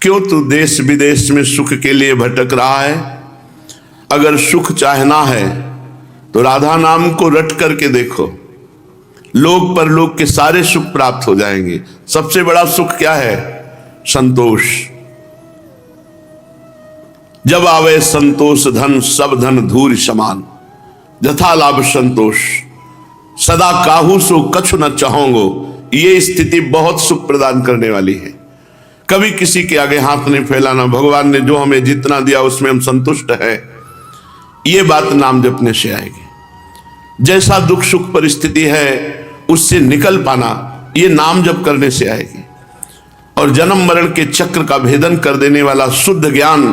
क्यों तू देश विदेश में सुख के लिए भटक रहा है? अगर सुख चाहना है तो राधा नाम को रट करके देखो, लोक परलोक के सारे सुख प्राप्त हो जाएंगे। सबसे बड़ा सुख क्या है? संतोष। जब आवे संतोष धन, सब धन धूल समान। यथा लाभ संतोष, सदा काहू सो कछु न चाहोगो। ये स्थिति बहुत सुख प्रदान करने वाली है। कभी किसी के आगे हाथ नहीं फैलाना, भगवान ने जो हमें जितना दिया उसमें हम संतुष्ट हैं, ये बात नाम जपने से आएगी। जैसा दुख सुख परिस्थिति है उससे निकल पाना, ये नाम जप करने से आएगी। और जन्म मरण के चक्र का भेदन कर देने वाला शुद्ध ज्ञान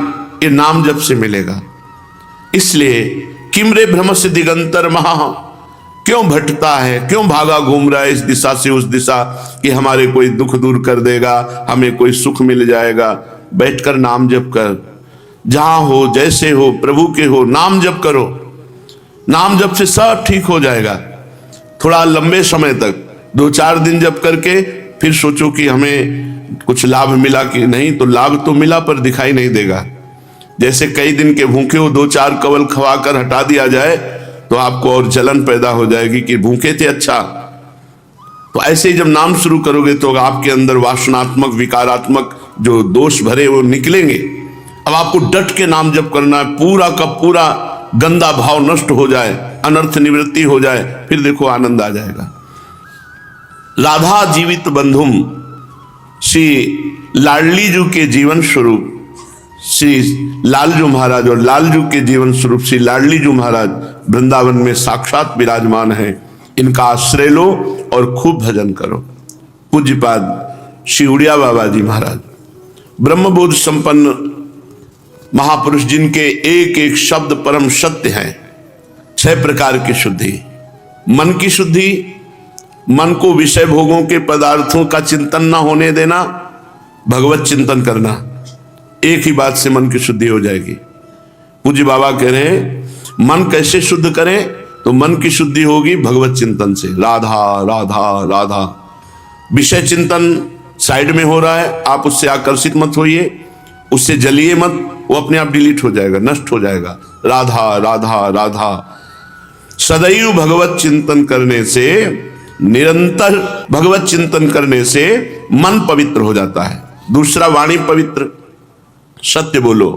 ये नाम जप से मिलेगा। इसलिए किमरे भ्रम से दिगंतर महा, क्यों भटकता है, क्यों भागा घूम रहा है इस दिशा से उस दिशा कि हमारे कोई दुख दूर कर देगा, हमें कोई सुख मिल जाएगा। बैठकर नाम जप कर, जहां हो जैसे हो प्रभु के हो, नाम जप करो। नाम जप से सब ठीक हो जाएगा। थोड़ा लंबे समय तक 2-4 दिन जप करके फिर सोचो कि हमें कुछ लाभ मिला कि नहीं, तो लाभ तो मिला पर दिखाई नहीं देगा। जैसे कई दिन के भूखे हो 2-4 कवल खवाकर हटा दिया जाए तो आपको और जलन पैदा हो जाएगी कि भूखे थे अच्छा। तो ऐसे ही जब नाम शुरू करोगे तो आपके अंदर वासनात्मक विकारात्मक जो दोष भरे वो निकलेंगे। अब आपको डट के नाम जप करना है, पूरा का पूरा गंदा भाव नष्ट हो जाए, अनर्थ निवृत्ति हो जाए, फिर देखो आनंद आ जाएगा। राधा जीवित बंधुम, श्री लाडली जी के जीवन स्वरूप श्री लालजू महाराज और लालजू के जीवन स्वरूप श्री लाडली जी महाराज वृंदावन में साक्षात विराजमान है। इनका आश्रय लो और खूब भजन करो। पूज्यपाद श्री उड़िया बाबा जी महाराज ब्रह्मबोध संपन्न महापुरुष, जिनके एक एक शब्द परम सत्य है। 6 प्रकार की शुद्धि, मन की शुद्धि, मन को विषय भोगों के पदार्थों का चिंतन न होने देना, भगवत चिंतन करना। एक ही बात से मन की शुद्धि हो जाएगी। पूज्य बाबा कह रहे हैं मन कैसे शुद्ध करें, तो मन की शुद्धि होगी भगवत चिंतन से। राधा राधा राधा, विषय चिंतन साइड में हो रहा है, आप उससे आकर्षित मत होइए, उससे जलिए मत, वो अपने आप डिलीट हो जाएगा, नष्ट हो जाएगा। राधा राधा राधा, सदैव भगवत चिंतन करने से, निरंतर भगवत चिंतन करने से मन पवित्र हो जाता है। दूसरा, वाणी पवित्र, सत्य बोलो,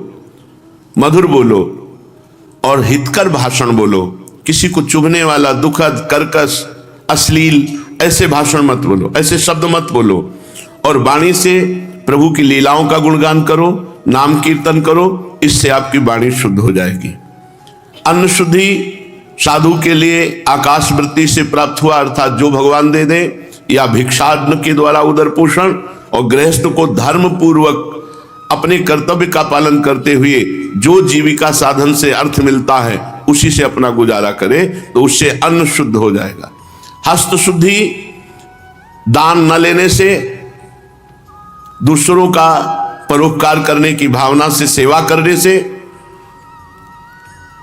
मधुर बोलो और हितकर भाषण बोलो। किसी को चुभने वाला, दुखद, कर्कश, अश्लील ऐसे भाषण मत बोलो, ऐसे शब्द मत बोलो। और वाणी से प्रभु की लीलाओं का गुणगान करो, नाम कीर्तन करो, इससे आपकी वाणी शुद्ध हो जाएगी। अन्न शुद्धि साधु के लिए आकाश वृत्ति से प्राप्त हुआ, अर्थात जो भगवान दे दे, या भिक्षाटन के द्वारा उदर पोषण, और गृहस्थ को धर्म पूर्वक अपने कर्तव्य का पालन करते हुए जो जीविका साधन से अर्थ मिलता है उसी से अपना गुजारा करे, तो उससे अन्न शुद्ध हो जाएगा। हस्त शुद्धि, दान न लेने से, दूसरों का परोपकार करने की भावना से, सेवा करने से,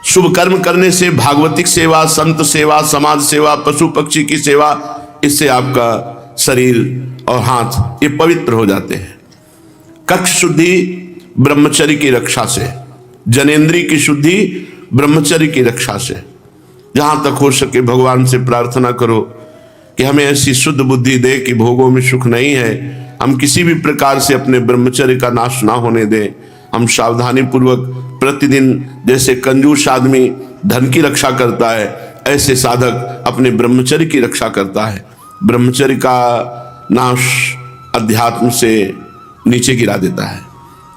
शुभ कर्म करने से, भागवतिक सेवा, संत सेवा, समाज सेवा, पशु पक्षी की सेवा, इससे आपका शरीर और हाथ ये पवित्र हो जाते हैं। कक्ष शुद्धि ब्रह्मचर्य की रक्षा से, जनेन्द्रीय की शुद्धि ब्रह्मचर्य की रक्षा से। जहां तक हो सके भगवान से प्रार्थना करो कि हमें ऐसी शुद्ध बुद्धि दे कि भोगों में सुख नहीं है, हम किसी भी प्रकार से अपने ब्रह्मचर्य का नाश ना होने दें। हम सावधानी पूर्वक प्रतिदिन, जैसे कंजूस आदमी धन की रक्षा करता है, ऐसे साधक अपने ब्रह्मचर्य की रक्षा करता है। ब्रह्मचर्य का नाश अध्यात्म से नीचे गिरा देता है।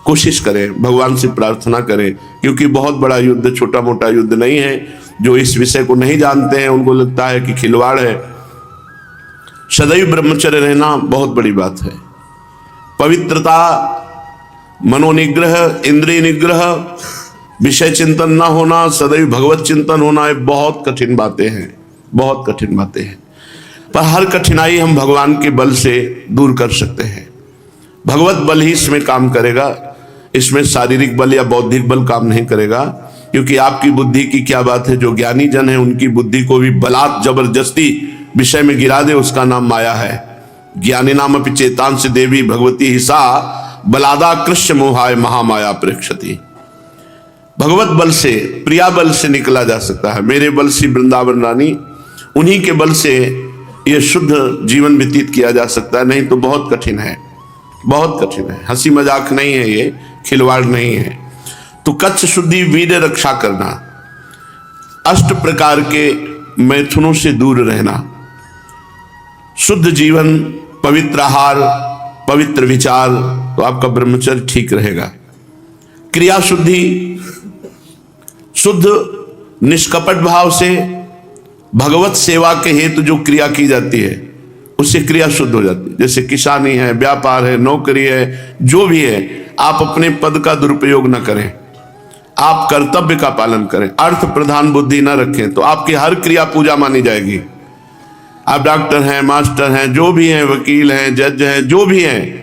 कोशिश करें, भगवान से प्रार्थना करें, क्योंकि बहुत बड़ा युद्ध छोटा मोटा युद्ध नहीं है। जो इस विषय को नहीं जानते हैं उनको लगता है कि खिलवाड़ है। सदैव ब्रह्मचर्य रहना बहुत बड़ी बात है। पवित्रता, मनोनिग्रह, इंद्रिय निग्रह, विषय चिंतन ना होना, सदैव भगवत चिंतन होना, ये बहुत कठिन बातें हैं, बहुत कठिन बातें हैं। पर हर कठिनाई हम भगवान के बल से दूर कर सकते हैं। भगवत बल ही इसमें काम करेगा, इसमें शारीरिक बल या बौद्धिक बल काम नहीं करेगा। क्योंकि आपकी बुद्धि की क्या बात है, जो ज्ञानी जन है उनकी बुद्धि को भी बलात् जबरदस्ती विषय में गिरा दे, उसका नाम माया है। ज्ञानी नाम अपि चेतांस देवी भगवती हिसा बलादा कृष्ण मोहाय महामाया प्रेक्षति। भगवत बल से, प्रिया बल से निकला जा सकता है। मेरे बल से वृंदावन रानी, उन्हीं के बल से यह शुद्ध जीवन व्यतीत किया जा सकता है, नहीं तो बहुत कठिन है, बहुत कठिन है। हंसी मजाक नहीं है, ये खिलवाड़ नहीं है। तो कच्छ शुद्धि, वीर्य रक्षा करना, अष्ट प्रकार के मैथुनों से दूर रहना, शुद्ध जीवन, पवित्र आहार, पवित्र विचार, तो आपका ब्रह्मचर्य ठीक रहेगा। क्रिया शुद्धि, शुद्ध निष्कपट भाव से भगवत सेवा के हेतु जो क्रिया की जाती है उससे क्रिया शुद्ध हो जाती है। जैसे किसानी है, व्यापार है, नौकरी है, जो भी है, आप अपने पद का दुरुपयोग न करें, आप कर्तव्य का पालन करें, अर्थ प्रधान बुद्धि न रखें, तो आपकी हर क्रिया पूजा मानी जाएगी। आप डॉक्टर हैं, मास्टर हैं, जो भी हैं, वकील हैं, जज हैं, जो भी हैं,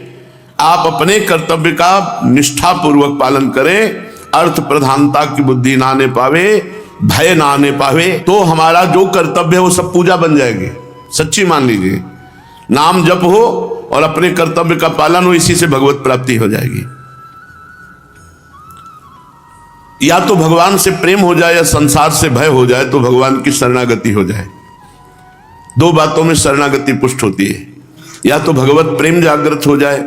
आप अपने कर्तव्य का निष्ठापूर्वक पालन करें, अर्थ प्रधानता की बुद्धि ना आने पावे, भय ना आने पावे, तो हमारा जो कर्तव्य है वो सब पूजा बन जाएगी। सच्ची मान लीजिए, नाम जप हो और अपने कर्तव्य का पालन हो, इसी से भगवत प्राप्ति हो जाएगी। या तो भगवान से प्रेम हो जाए या संसार से भय हो जाए, तो भगवान की शरणागति हो जाए। दो बातों में शरणागति पुष्ट होती है, या तो भगवत प्रेम जागृत हो जाए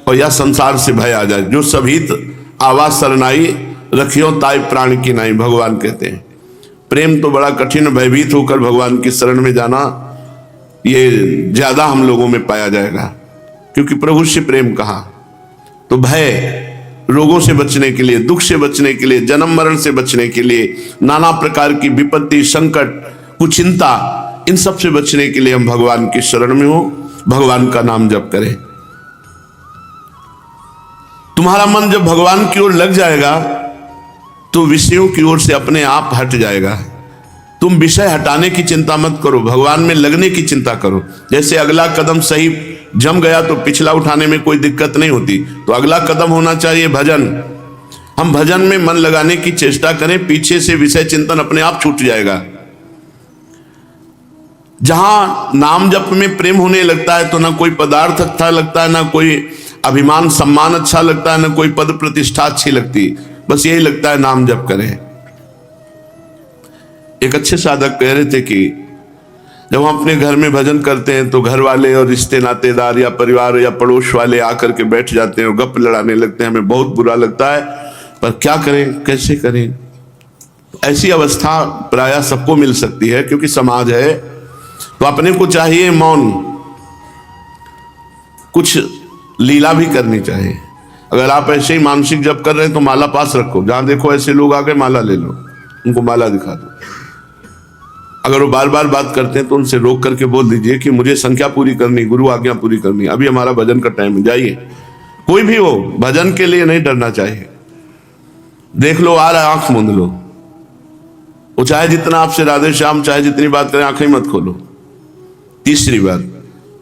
और या संसार से भय आ जाए। जो सभीत आवाज शरणाई रखियो ताई प्राण की नाई, भगवान कहते हैं। प्रेम तो बड़ा कठिन, भयभीत होकर भगवान की शरण में जाना ये ज्यादा हम लोगों में पाया जाएगा, क्योंकि प्रभु से प्रेम कहा। तो भय, रोगों से बचने के लिए, दुख से बचने के लिए, जन्म मरण से बचने के लिए, नाना प्रकार की विपत्ति, संकट, कुचिंता, इन सब से बचने के लिए हम भगवान की शरण में हो, भगवान का नाम जप करें। तुम्हारा मन जब भगवान की ओर लग जाएगा तो विषयों की ओर से अपने आप हट जाएगा। तुम विषय हटाने की चिंता मत करो, भगवान में लगने की चिंता करो। जैसे अगला कदम सही जम गया तो पिछला उठाने में कोई दिक्कत नहीं होती, तो अगला कदम होना चाहिए भजन। हम भजन में मन लगाने की चेष्टा करें, पीछे से विषय चिंतन अपने आप छूट जाएगा। जहां नाम जप में प्रेम होने लगता है तो ना कोई पदार्थ अच्छा लगता है, ना कोई अभिमान सम्मान अच्छा लगता है, ना कोई पद प्रतिष्ठा अच्छी लगती, बस यही लगता है नाम जप करें। एक अच्छे साधक कह रहे थे कि जब हम अपने घर में भजन करते हैं तो घर वाले और रिश्ते नातेदार या परिवार या पड़ोस वाले आकर के बैठ जाते हैं और गप लड़ाने लगते हैं, हमें बहुत बुरा लगता है, पर क्या करें, कैसे करें। ऐसी अवस्था प्रायः सबको मिल सकती है, क्योंकि समाज है। तो अपने को चाहिए मौन, कुछ लीला भी करनी चाहिए। अगर आप ऐसे ही मानसिक जप कर रहे हैं तो माला पास रखो, जहां देखो ऐसे लोग आ गए माला ले लो, उनको माला दिखा दो। अगर वो बार बार बात करते हैं तो उनसे रोक करके बोल दीजिए कि मुझे संख्या पूरी करनी, गुरु आज्ञा पूरी करनी, अभी हमारा भजन का टाइम है, जाइए। कोई भी हो, भजन के लिए नहीं डरना चाहिए। देख लो आ रहा है, आंख मूंद लो। वो चाहे जितना आपसे राधे श्याम, चाहे जितनी बात करें, आंखें मत खोलो। तीसरी बात,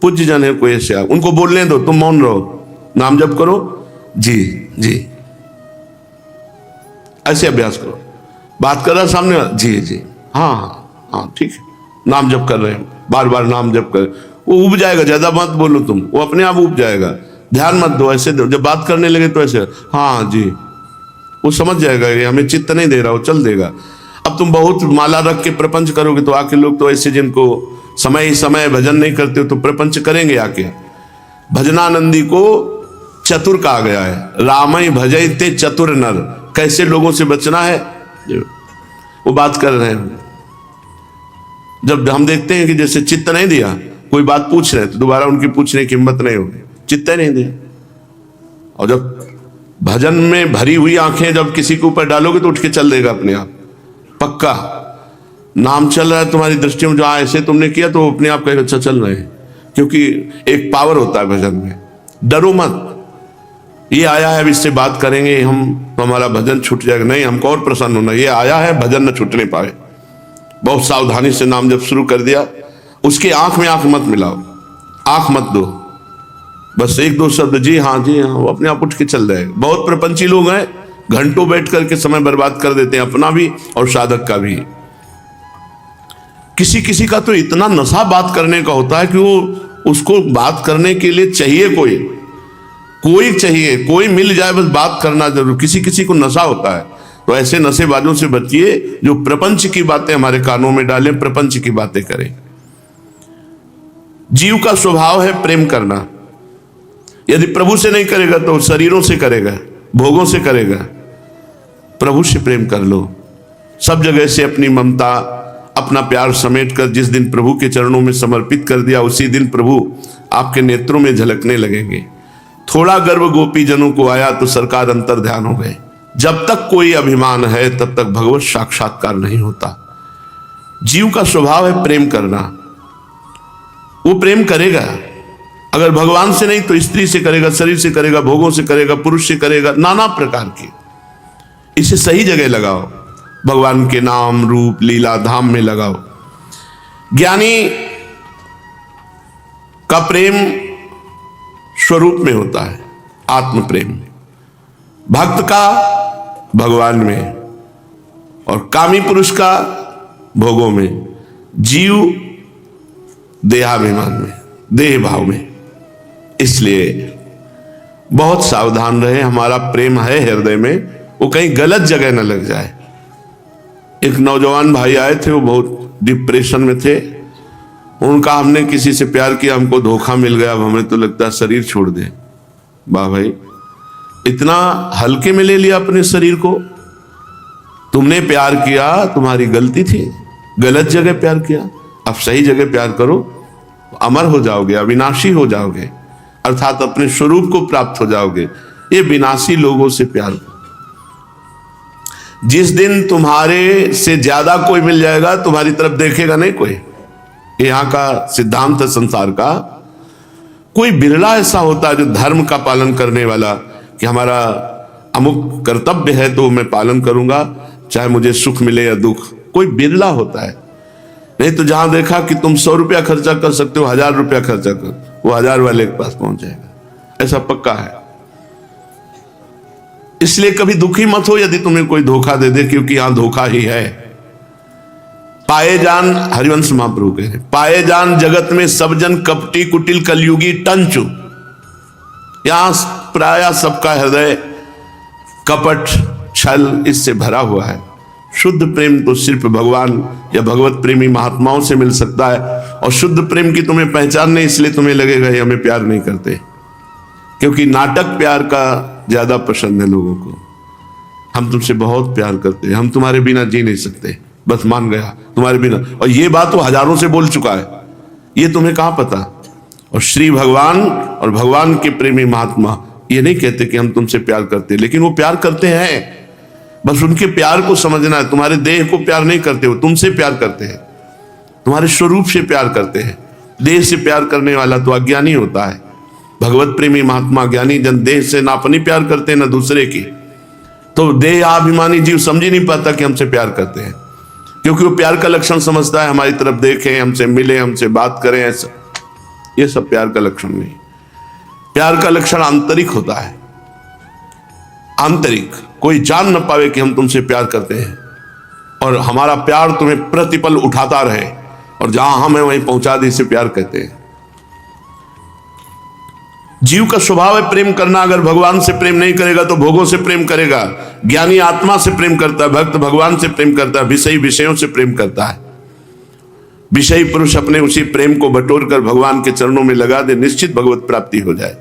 पूज्य जन है कोई ऐसे, उनको बोलने दो, तुम मौन रहो, नाम जप करो, जी जी, ऐसे अभ्यास करो। बात कर रहा सामने, जी जी, हाँ हाँ हाँ ठीक है, नाम जप कर रहे हैं, बार बार नाम जप कर, वो उब जाएगा। ज्यादा मत बोलो तुम, वो अपने आप उब जाएगा। ध्यान मत दो, ऐसे दो। जब बात करने लगे तो ऐसे हाँ जी, वो समझ जाएगा ये हमें चित्त नहीं दे रहा, वो चल देगा। अब तुम बहुत माला रख के प्रपंच करोगे तो आके लोग तो ऐसे जिनको समय ही समय भजन नहीं करते हो तो प्रपंच करेंगे आके। भजनानंदी को चतुर कहा गया है, रामई भजई ते चतुर नर। कैसे लोगों से बचना है, वो बात कर रहे हैं। जब हम देखते हैं कि जैसे चित्त नहीं दिया, कोई बात पूछ रहे हैं तो दोबारा उनकी पूछने की हिम्मत नहीं होगी, चित्त नहीं दिया। और जब भजन में भरी हुई आंखें जब किसी के ऊपर डालोगे तो उठ के चल देगा अपने आप, पक्का। नाम चल रहा है तुम्हारी दृष्टि में, जो ऐसे तुमने किया तो अपने आप कहेगा अच्छा चल रहे हैं, क्योंकि एक पावर होता है भजन में। डरो मत, ये आया है अब इससे बात करेंगे हम तो हमारा भजन छूट जाएगा, नहीं, हमको और प्रसन्न होना, ये आया है भजन न छूटने पाए। बहुत सावधानी से नाम जब शुरू कर दिया, उसके आंख में आंख मत मिलाओ, आंख मत दो, बस एक दो शब्द जी हाँ, वो अपने आप उठ के चल जाएगा। बहुत प्रपंची लोग हैं, घंटों बैठ करके समय बर्बाद कर देते हैं, अपना भी और साधक का भी। किसी किसी का तो इतना नशा बात करने का होता है कि वो उसको बात करने के लिए चाहिए कोई, कोई चाहिए, कोई मिल जाए, बस बात करना जरूर। किसी किसी को नशा होता है, तो ऐसे नशेबाजों से बचिए जो प्रपंच की बातें हमारे कानों में डालें, प्रपंच की बातें करें। जीव का स्वभाव है प्रेम करना। यदि प्रभु से नहीं करेगा तो शरीरों से करेगा, भोगों से करेगा। प्रभु से प्रेम कर लो, सब जगह से अपनी ममता, अपना प्यार समेट कर जिस दिन प्रभु के चरणों में समर्पित कर दिया, उसी दिन प्रभु आपके नेत्रों में झलकने लगेंगे। थोड़ा गर्व गोपी जनों को आया तो सरकार अंतर ध्यान हो गए। जब तक कोई अभिमान है तब तक भगवत साक्षात्कार नहीं होता। जीव का स्वभाव है प्रेम करना, वो प्रेम करेगा। अगर भगवान से नहीं तो स्त्री से करेगा, शरीर से करेगा, भोगों से करेगा, पुरुष से करेगा, नाना प्रकार के। इसे सही जगह लगाओ, भगवान के नाम, रूप, लीला, धाम में लगाओ। ज्ञानी का प्रेम स्वरूप में होता है, आत्म प्रेम। भक्त का भगवान में, और कामी पुरुष का भोगों में, जीव देहाभिमान में, देह भाव में। इसलिए बहुत सावधान रहे। हमारा प्रेम है हृदय में, वो कहीं गलत जगह न लग जाए। एक नौजवान भाई आए थे, वो बहुत डिप्रेशन में थे। उनका हमने किसी से प्यार किया, हमको धोखा मिल गया, अब हमें तो लगता है शरीर छोड़ दे। वाह भाई, इतना हल्के में ले लिया अपने शरीर को। तुमने प्यार किया, तुम्हारी गलती थी, गलत जगह प्यार किया। अब सही जगह प्यार करो, अमर हो जाओगे, अविनाशी हो जाओगे, अर्थात अपने स्वरूप को प्राप्त हो जाओगे। ये विनाशी लोगों से प्यार। जिस दिन तुम्हारे से ज्यादा कोई मिल जाएगा, तुम्हारी तरफ देखेगा नहीं कोई। यहां का सिद्धांत है संसार का। कोई बिरला ऐसा होता है जो धर्म का पालन करने वाला, कि हमारा अमुक कर्तव्य है तो मैं पालन करूंगा, चाहे मुझे सुख मिले या दुख। कोई बिरला होता है। नहीं तो जहां देखा कि तुम 100 रुपया खर्चा कर सकते हो, 1000 रुपया खर्चा कर, वो 1000 वाले के पास पहुंच जाएगा। ऐसा पक्का है। इसलिए कभी दुखी मत हो यदि तुम्हें कोई धोखा दे दे, क्योंकि यहां धोखा ही है। पाए जान, हरिवंश महाप्रभु कह रहे, पाए जान जगत में सब जन कपटी कुटिल कलयुगी टंचु। यहां प्राय सबका हृदय कपट, छल, इससे भरा हुआ है। शुद्ध प्रेम तो सिर्फ भगवान या भगवत प्रेमी महात्माओं से मिल सकता है। और शुद्ध प्रेम की तुम्हें पहचान नहीं, इसलिए तुम्हें लगेगा ये हमें प्यार नहीं करते, क्योंकि नाटक प्यार का ज्यादा पसंद है लोगों को। हम तुमसे बहुत प्यार करते हैं, हम तुम्हारे बिना जी नहीं सकते, बस मान गया तुम्हारे बिना। और ये बात वो हजारों से बोल चुका है, ये तुम्हें कहां पता। और श्री भगवान और भगवान के प्रेमी महात्मा ये नहीं कहते कि हम तुमसे प्यार करते, लेकिन वो प्यार करते हैं। बस उनके प्यार को समझना है। तुम्हारे देह को प्यार नहीं करते, वो तुमसे प्यार करते हैं, तुम्हारे स्वरूप से प्यार करते हैं। देह से प्यार करने वाला तो अज्ञानी होता है। भगवत प्रेमी महात्मा ज्ञानी जन देह से ना अपनी प्यार करते ना दूसरे की। तो देह अभिमानी जीव समझ ही नहीं पाता कि हमसे प्यार करते हैं, क्योंकि वो प्यार का लक्षण समझता है हमारी तरफ देखें, हमसे मिले, हमसे बात करें, ऐसा। ये सब प्यार का लक्षण नहीं। प्यार का लक्षण आंतरिक होता है। आंतरिक, कोई जान न पावे कि हम तुमसे प्यार करते हैं, और हमारा प्यार तुम्हें प्रतिपल उठाता रहे, और जहां हम हैं वहीं पहुंचा दे, इसे प्यार कहते हैं। जीव का स्वभाव है प्रेम करना। अगर भगवान से प्रेम नहीं करेगा तो भोगों से प्रेम करेगा। ज्ञानी आत्मा से प्रेम करता है, भक्त भगवान से प्रेम करता है, विषयी विषयों से प्रेम करता है। विषयी पुरुष अपने उसी प्रेम को बटोर कर भगवान के चरणों में लगा दे, निश्चित भगवत प्राप्ति हो जाए।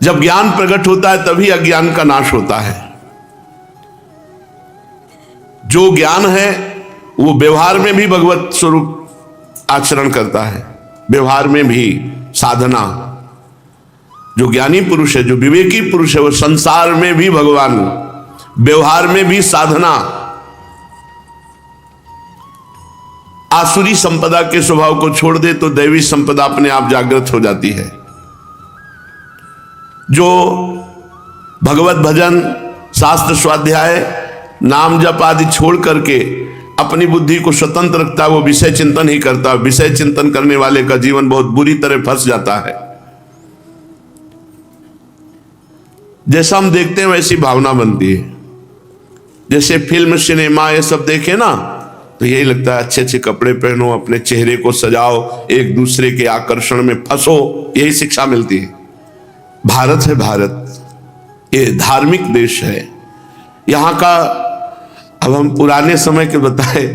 जब ज्ञान प्रकट होता है तभी अज्ञान का नाश होता है। जो ज्ञान है वो व्यवहार में भी भगवत स्वरूप आचरण करता है। व्यवहार में भी साधना, जो ज्ञानी पुरुष है, जो विवेकी पुरुष है, वो संसार में भी भगवान, व्यवहार में भी साधना। आसुरी संपदा के स्वभाव को छोड़ दे तो दैवी संपदा अपने आप जागृत हो जाती है। जो भगवत भजन, शास्त्र स्वाध्याय, नाम जप आदि छोड़ करके अपनी बुद्धि को स्वतंत्र रखता है, वो विषय चिंतन ही करता है। विषय चिंतन करने वाले का जीवन बहुत बुरी तरह फंस जाता है। जैसा हम देखते हैं वैसी भावना बनती है। जैसे फिल्म, सिनेमा, ये सब देखे ना, तो यही लगता है अच्छे अच्छे कपड़े पहनो, अपने चेहरे को सजाओ, एक दूसरे के आकर्षण में फंसो, यही शिक्षा मिलती है। भारत है, भारत ये धार्मिक देश है। यहाँ का, अब हम पुराने समय के बताए,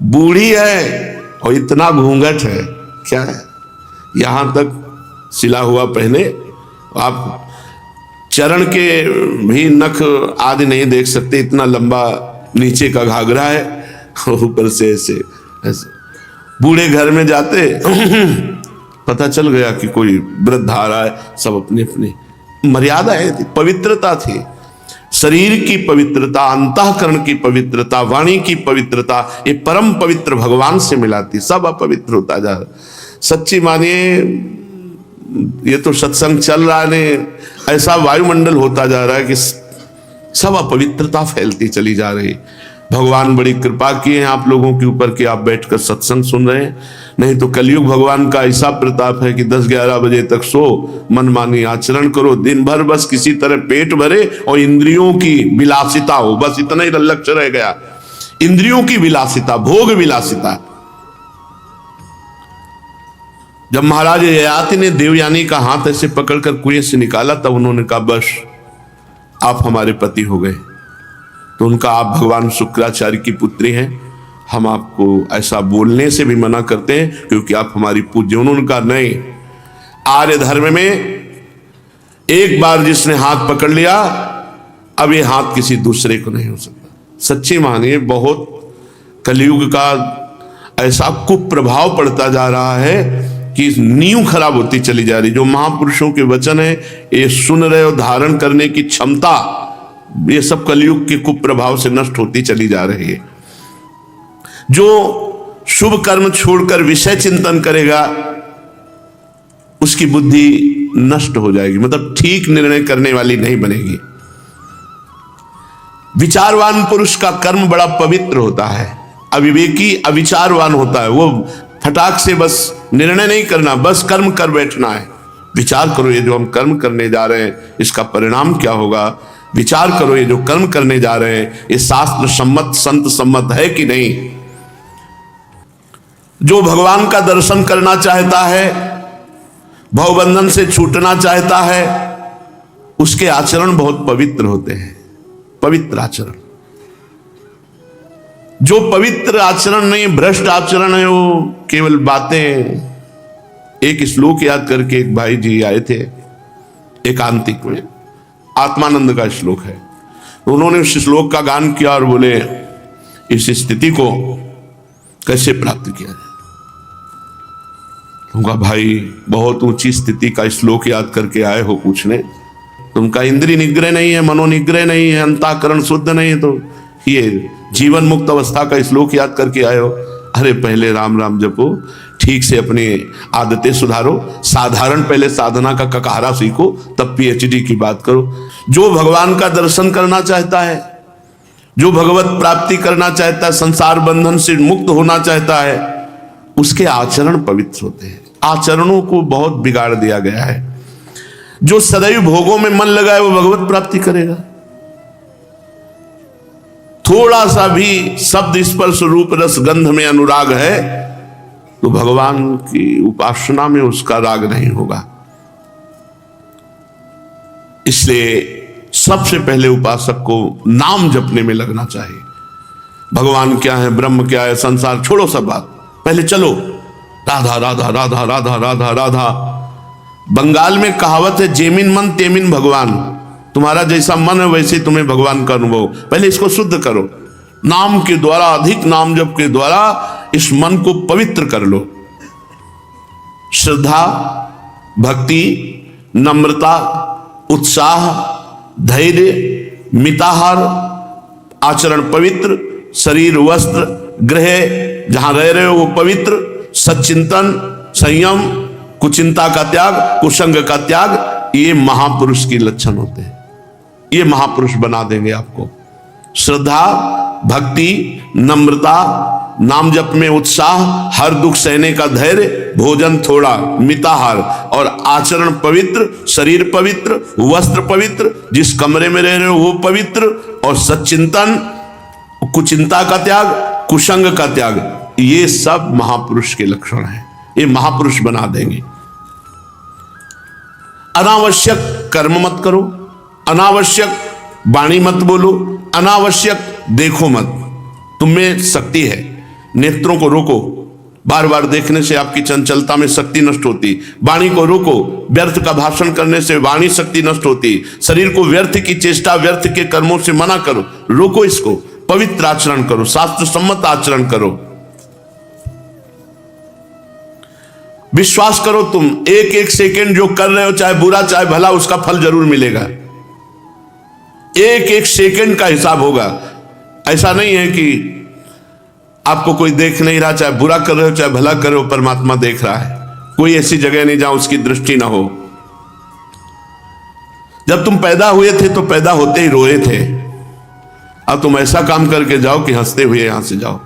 बूढ़ी है और इतना घूंघट है, क्या है, यहां तक सिला हुआ पहने, आप चरण के भी नख आदि नहीं देख सकते, इतना लंबा नीचे का घाघरा है, ऊपर से ऐसे ऐसे। बूढ़े घर में जाते पता चल गया कि कोई वृद्ध आ रहा है, सब अपनी अपनी मर्यादाएं थी, पवित्रता थी, शरीर की पवित्रता, अंतःकरण की पवित्रता, वाणी की पवित्रता, ये परम पवित्र भगवान से मिलाती, सब अपवित्र होता जा रहा। सच्ची मानिए, ये तो सत्संग चल रहा है, ऐसा वायुमंडल होता जा रहा है कि सब अपवित्रता फैलती चली जा रही। भगवान बड़ी कृपा किए हैं आप लोगों के ऊपर कि आप बैठकर सत्संग सुन रहे हैं, नहीं तो कलयुग भगवान का ऐसा प्रताप है कि 10-11 बजे तक सो, मनमानी आचरण करो, दिन भर बस किसी तरह पेट भरे और इंद्रियों की विलासिता हो, बस इतना ही लक्ष्य रह गया, इंद्रियों की विलासिता, भोग विलासिता। जब महाराज ययाति ने देवयानी का हाथ ऐसे पकड़कर कुएं से निकाला, तब उन्होंने कहा बस आप हमारे पति हो गए। तो उनका, आप भगवान शुक्राचार्य की पुत्री हैं, हम आपको ऐसा बोलने से भी मना करते हैं क्योंकि आप हमारी पूज्य। उन्होंने कहा नहीं, आर्य धर्म में एक बार जिसने हाथ पकड़ लिया, अब ये हाथ किसी दूसरे को नहीं हो सकता। सच्ची मानिए, बहुत कलयुग का ऐसा कुप्रभाव पड़ता जा रहा है कि नींव खराब होती चली जा रही। जो महापुरुषों के वचन है, ये सुन रहे हो, धारण करने की क्षमता, ये सब कलयुग के कुप्रभाव से नष्ट होती चली जा रही है। जो शुभ कर्म छोड़कर विषय चिंतन करेगा, उसकी बुद्धि नष्ट हो जाएगी, मतलब ठीक निर्णय करने वाली नहीं बनेगी। विचारवान पुरुष का कर्म बड़ा पवित्र होता है, अविवेकी अविचारवान होता है। वो फटाक से बस निर्णय नहीं करना, बस कर्म कर बैठना है। विचार करो, ये जो हम कर्म करने जा रहे हैं इसका परिणाम क्या होगा, विचार करो ये जो कर्म करने जा रहे हैं ये शास्त्र सम्मत, संत सम्मत है कि नहीं। जो भगवान का दर्शन करना चाहता है, भवबंधन से छूटना चाहता है, उसके आचरण बहुत पवित्र होते हैं, पवित्र आचरण। जो पवित्र आचरण नहीं, भ्रष्ट आचरण है, वो केवल बातें। एक श्लोक याद करके एक भाई जी आए थे एकांतिक में, आत्मानंद का श्लोक है, उन्होंने उस श्लोक का गान किया और बोले इस स्थिति को कैसे प्राप्त किया जाए। उनका भाई बहुत ऊंची स्थिति का श्लोक याद करके आए हो पूछने, तुमका इंद्रिय निग्रह नहीं है, मनोनिग्रह नहीं है, अंतःकरण शुद्ध नहीं है, तो ये जीवन मुक्त अवस्था का श्लोक याद करके आए हो। अरे पहले राम राम जपो, ठीक से अपनी आदतें सुधारो, साधारण पहले साधना का ककारा सीखो, तब पीएचडी की बात करो। जो भगवान का दर्शन करना चाहता है, जो भगवत प्राप्ति करना चाहता है, संसार बंधन से मुक्त होना चाहता है, उसके आचरण पवित्र होते हैं। आचरणों को बहुत बिगाड़ दिया गया है। जो सदैव भोगों में मन लगाए वो भगवत प्राप्ति करेगा। थोड़ा सा भी शब्द स्पर्श रूप रस गंध में अनुराग है तो भगवान की उपासना में उसका राग नहीं होगा। इसलिए सबसे पहले उपासक को नाम जपने में लगना चाहिए। भगवान क्या है, ब्रह्म क्या है, संसार छोड़ो सब बात, पहले चलो राधा राधा राधा राधा राधा राधा। बंगाल में कहावत है, जेमिन मन तेमिन भगवान। तुम्हारा जैसा मन है वैसे तुम्हें भगवान का अनुभव। पहले इसको शुद्ध करो, नाम के द्वारा, अधिक नाम जप के द्वारा इस मन को पवित्र कर लो। श्रद्धा, भक्ति, नम्रता, उत्साह, धैर्य, मिताहार, आचरण पवित्र, शरीर वस्त्र गृह जहां रह रहे हो वो पवित्र, सच्चिंतन, संयम, कुचिंता का त्याग, कुसंग का त्याग, ये महापुरुष के लक्षण होते हैं। ये महापुरुष बना देंगे आपको। श्रद्धा, भक्ति, नम्रता, नाम जप में उत्साह, हर दुख सहने का धैर्य, भोजन थोड़ा, मिताहार और आचरण पवित्र, शरीर पवित्र, वस्त्र पवित्र, जिस कमरे में रह रहे हो वो पवित्र, और सच्चिंतन, कुचिंता का त्याग, कुसंग का त्याग, ये सब महापुरुष के लक्षण हैं। ये महापुरुष बना देंगे। अनावश्यक कर्म मत करो, अनावश्यक वाणी मत बोलो, अनावश्यक देखो मत। तुम में शक्ति है, नेत्रों को रोको, बार बार देखने से आपकी चंचलता में शक्ति नष्ट होती। वाणी को रोको, व्यर्थ का भाषण करने से वाणी शक्ति नष्ट होती। शरीर को व्यर्थ की चेष्टा, व्यर्थ के कर्मों से मना करो, रोको इसको, पवित्र आचरण करो, शास्त्र सम्मत आचरण करो। विश्वास करो, तुम एक एक सेकंड जो कर रहे हो, चाहे बुरा चाहे भला, उसका फल जरूर मिलेगा। एक एक सेकंड का हिसाब होगा। ऐसा नहीं है कि आपको कोई देख नहीं रहा, चाहे बुरा कर रहे हो चाहे भला कर रहे हो, परमात्मा देख रहा है। कोई ऐसी जगह नहीं जहां उसकी दृष्टि ना हो। जब तुम पैदा हुए थे तो पैदा होते ही रोए थे। अब तुम ऐसा काम करके जाओ कि हंसते हुए यहां से जाओ।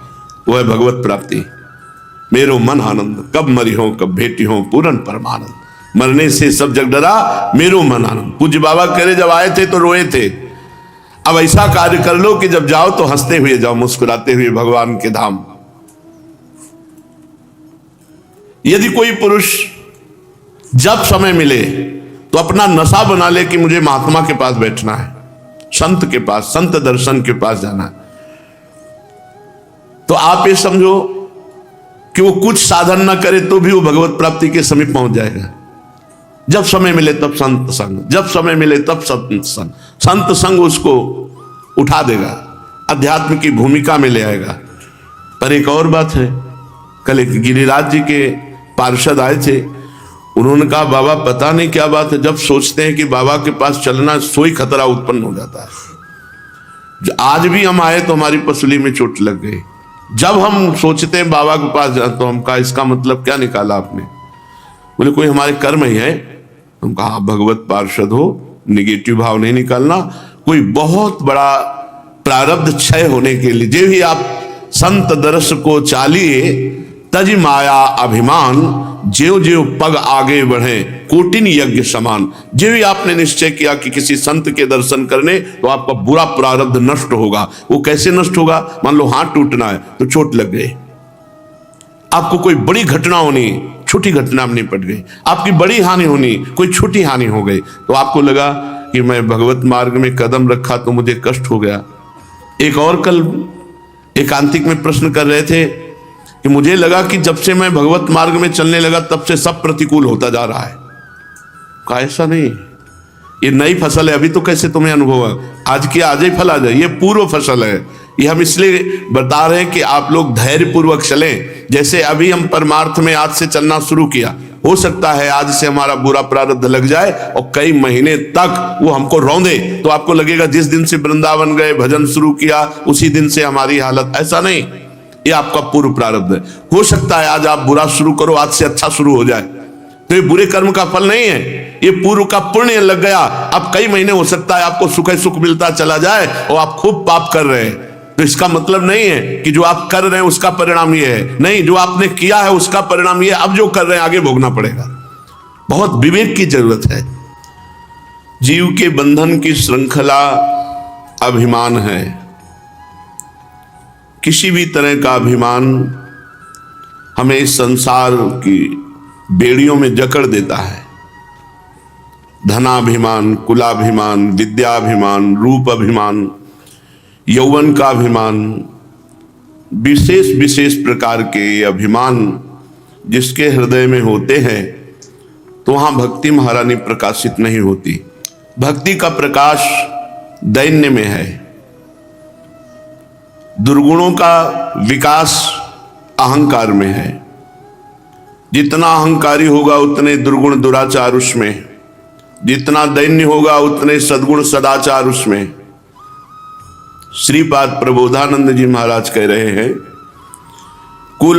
वो है भगवत प्राप्ति। मेरो मन आनंद, कब मरी हो कब भेटी हो पूरन परमानंद। मरने से सब जग डरा, मेरो मन आनंद। पूज्य बाबा कह रहे जब आए थे तो रोए थे, अब ऐसा कार्य कर लो कि जब जाओ तो हंसते हुए जाओ, मुस्कुराते हुए भगवान के धाम। यदि कोई पुरुष जब समय मिले तो अपना नशा बना ले कि मुझे महात्मा के पास बैठना है, संत के पास, संत दर्शन के पास जाना है, तो आप ये समझो कि वो कुछ साधन ना करे तो भी वो भगवत प्राप्ति के समीप पहुंच जाएगा। जब समय मिले तब संत संग, जब समय मिले तब संत संग। संत संग उसको उठा देगा, अध्यात्म की भूमिका में ले आएगा। पर एक और बात है, कल एक गिरिराज जी के पार्षद आए थे, उन्होंने कहा बाबा पता नहीं क्या बात है, जब सोचते हैं कि बाबा के पास चलना सोई खतरा उत्पन्न हो जाता है। आज भी हम आए तो हमारी पसली में चोट लग गई। जब हम सोचते हैं बाबा के पास जाए तो हम कहा इसका मतलब क्या निकाला आपने? बोले कोई हमारे कर्म ही है। हम कहा भगवत पार्षद हो, निगेटिव भाव नहीं निकालना। कोई बहुत बड़ा प्रारब्ध क्षय होने के लिए जे भी आप संत दर्श को चालिए तज माया अभिमान, ज्यो ज्यो पग आगे बढ़े कोटिन यज्ञ समान। जो भी आपने निश्चय किया कि किसी संत के दर्शन करने तो आपका बुरा प्रारब्ध नष्ट होगा। वो कैसे नष्ट होगा? मान लो हाथ टूटना है तो चोट लग गई, आपको कोई बड़ी घटना होनी, छोटी घटना में निपट गई, आपकी बड़ी हानि होनी, कोई छोटी हानि हो गई, तो आपको लगा कि मैं भगवत मार्ग में कदम रखा तो मुझे कष्ट हो गया। एक और कल एकांतिक में प्रश्न कर रहे थे कि मुझे लगा कि जब से मैं भगवत मार्ग में चलने लगा तब से सब प्रतिकूल होता जा रहा है। कहा ऐसा नहीं, ये नई फसल है, अभी तो कैसे तुम्हें अनुभव है, आज की आज ही फल आ जाए, ये पूर्व फसल है। ये हम इसलिए बता रहे हैं कि आप लोग धैर्य पूर्वक चलें। जैसे अभी हम परमार्थ में आज से चलना शुरू किया, हो सकता है आज से हमारा बुरा प्रारब्ध लग जाए और कई महीने तक वो हमको रौंदे, तो आपको लगेगा जिस दिन से वृंदावन गए भजन शुरू किया उसी दिन से हमारी हालत। ऐसा नहीं, ये आपका पूर्व प्रारब्ध है। हो सकता है आज आप बुरा शुरू करो, आज से अच्छा शुरू हो जाए, तो ये बुरे कर्म का फल नहीं है, ये पूर्व का पुण्य लग गया। अब कई महीने हो सकता है आपको सुख सुख मिलता चला जाए और आप खूब पाप कर रहे हैं, तो इसका मतलब नहीं है कि जो आप कर रहे हैं उसका परिणाम ये है। नहीं, जो आपने किया है उसका परिणाम ये, अब जो कर रहे हैं आगे भोगना पड़ेगा। बहुत विवेक की जरूरत है। जीव के बंधन की श्रृंखला अभिमान है। किसी भी तरह का अभिमान हमें इस संसार की बेड़ियों में जकड़ देता है। धनाभिमान, कुलाभिमान, विद्याभिमान, रूप अभिमान, यौवन का अभिमान, विशेष विशेष प्रकार के अभिमान जिसके हृदय में होते हैं तो वहां भक्ति महारानी प्रकाशित नहीं होती। भक्ति का प्रकाश दैन्य में है। दुर्गुणों का विकास अहंकार में है। जितना अहंकारी होगा उतने दुर्गुण दुराचार उसमें, जितना दैन्य होगा उतने सद्गुण सदाचार उसमें। श्रीपाद प्रबोधानंद जी महाराज कह रहे हैं, कुल